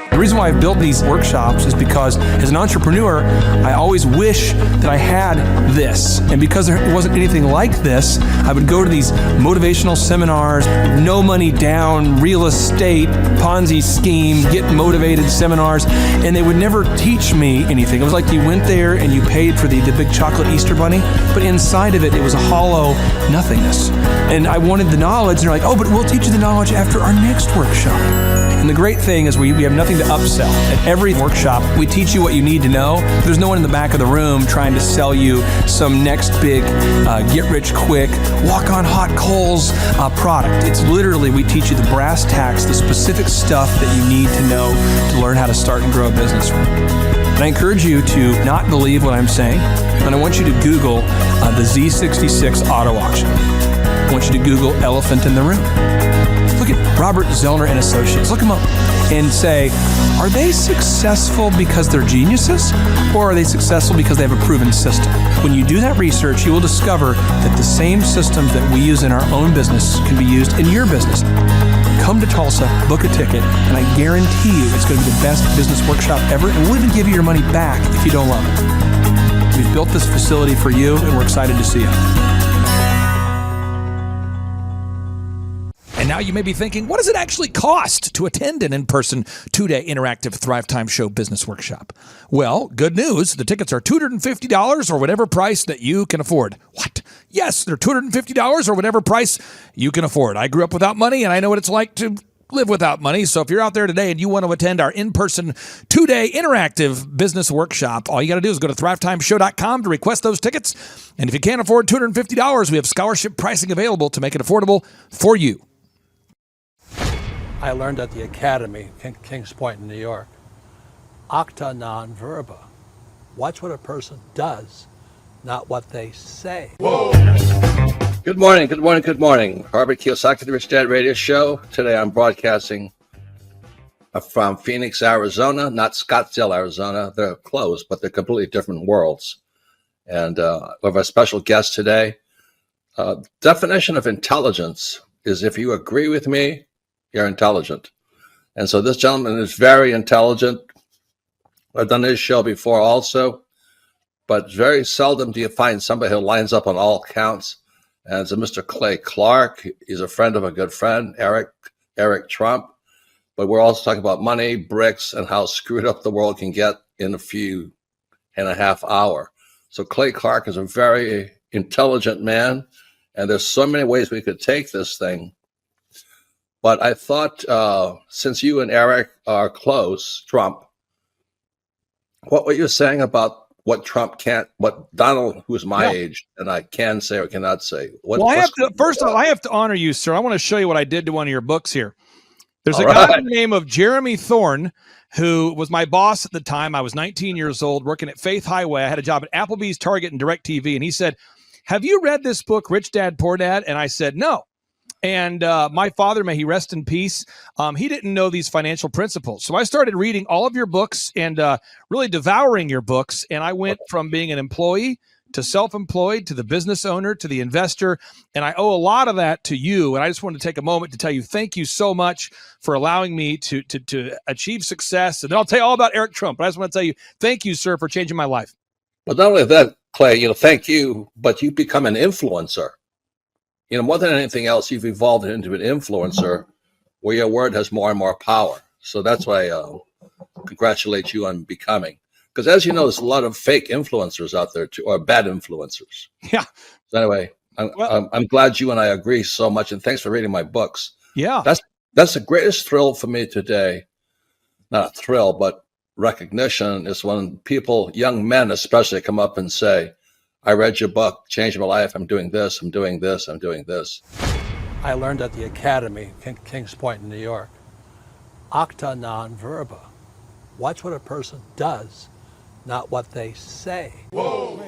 [SPEAKER 9] The reason why I've built these workshops is because as an entrepreneur, I always wish that I had this. And because there wasn't anything like this, I would go to these motivational seminars, no money down, real estate, Ponzi scheme, get motivated seminars, and they would never teach me anything. It was like you went there and you paid for the big chocolate Easter bunny, but inside of it, it was a hollow nothingness. And I wanted the knowledge, and they're like, oh, but we'll teach you the knowledge after our next workshop. And the great thing is we have nothing to upsell. At every workshop, we teach you what you need to know. There's no one in the back of the room trying to sell you some next big get-rich-quick, walk-on-hot coals product. It's literally, we teach you the brass tacks, the specific stuff that you need to know to learn how to start and grow a business. And I encourage you to not believe what I'm saying, and I want you to Google the Z66 auto auction. I want you to Google elephant in the room. Look at Robert Zellner and Associates. Look them up and say, are they successful because they're geniuses, or are they successful because they have a proven system? When you do that research, you will discover that the same systems that we use in our own business can be used in your business. Come to Tulsa, book a ticket, and I guarantee you it's going to be the best business workshop ever, and we'll even give you your money back if you don't love it. We've built this facility for you, and we're excited to see you.
[SPEAKER 6] And now you may be thinking, what does it actually cost to attend an in-person 2-day interactive Thrivetime Show business workshop? Well, good news. The tickets are $250 or whatever price that you can afford. What? Yes, they're $250 or whatever price you can afford. I grew up without money, and I know what it's like to live without money. So if you're out there today and you want to attend our in-person 2-day interactive business workshop, all you got to do is go to thrivetimeshow.com to request those tickets. And if you can't afford $250, we have scholarship pricing available to make it affordable for you.
[SPEAKER 9] I learned at the Academy, Kings Point in New York. Acta non verba. Watch what a person does, not what they say.
[SPEAKER 14] Whoa. Good morning, good morning, good morning. Robert Kiyosaki, the Rich Dad Radio Show. Today I'm broadcasting from Phoenix, Arizona, not Scottsdale, Arizona. They're close, but they're completely different worlds. And we have a special guest today. Definition of intelligence is if you agree with me, you're intelligent. And so this gentleman is very intelligent. I've done his show before also. but very seldom do you find somebody who lines up on all counts. And it's a Mr. Clay Clark. He's a friend of a good friend, Eric Trump. But we're also talking about money, bricks, and how screwed up the world can get in a few and a half hour. So Clay Clark is a very intelligent man, and there's so many ways we could take this thing. But I thought, since you and Eric are close, Trump, what were you saying about what Trump can't, what Donald, who's my age, and I can say or cannot say?
[SPEAKER 6] Well, first of all, I have to honor you, sir. I want to show you what I did to one of your books here. There's a guy by the name of Jeremy Thorne, who was my boss at the time. I was 19 years old, working at Faith Highway. I had a job at Applebee's, Target, and DirecTV. And he said, "Have you read this book, Rich Dad, Poor Dad?" And I said, "No." And my father, may he rest in peace, he didn't know these financial principles. So I started reading all of your books and really devouring your books. And I went from being an employee to self-employed, to the business owner, to the investor. And I owe a lot of that to you. And I just wanted to take a moment to tell you, thank you so much for allowing me to achieve success. And then I'll tell you all about Eric Trump. But I just want to tell you, thank you, sir, for changing my life.
[SPEAKER 14] But not only that, Clay, thank you, but you become an influencer. More than anything else, you've evolved into an influencer where your word has more and more power. So that's why I congratulate you on becoming. Because as you know, there's a lot of fake influencers out there too, or bad influencers.
[SPEAKER 6] Yeah.
[SPEAKER 14] So anyway, I'm glad you and I agree so much, and thanks for reading my books.
[SPEAKER 6] Yeah.
[SPEAKER 14] That's the greatest thrill for me today. Not a thrill, but recognition is when people, young men especially, come up and say, "I read your book, changed my life. I'm doing this, I'm doing this, I'm doing this."
[SPEAKER 15] I learned at the Academy, Kings Point in New York, acta non verba. Watch what a person does, not what they say. Whoa.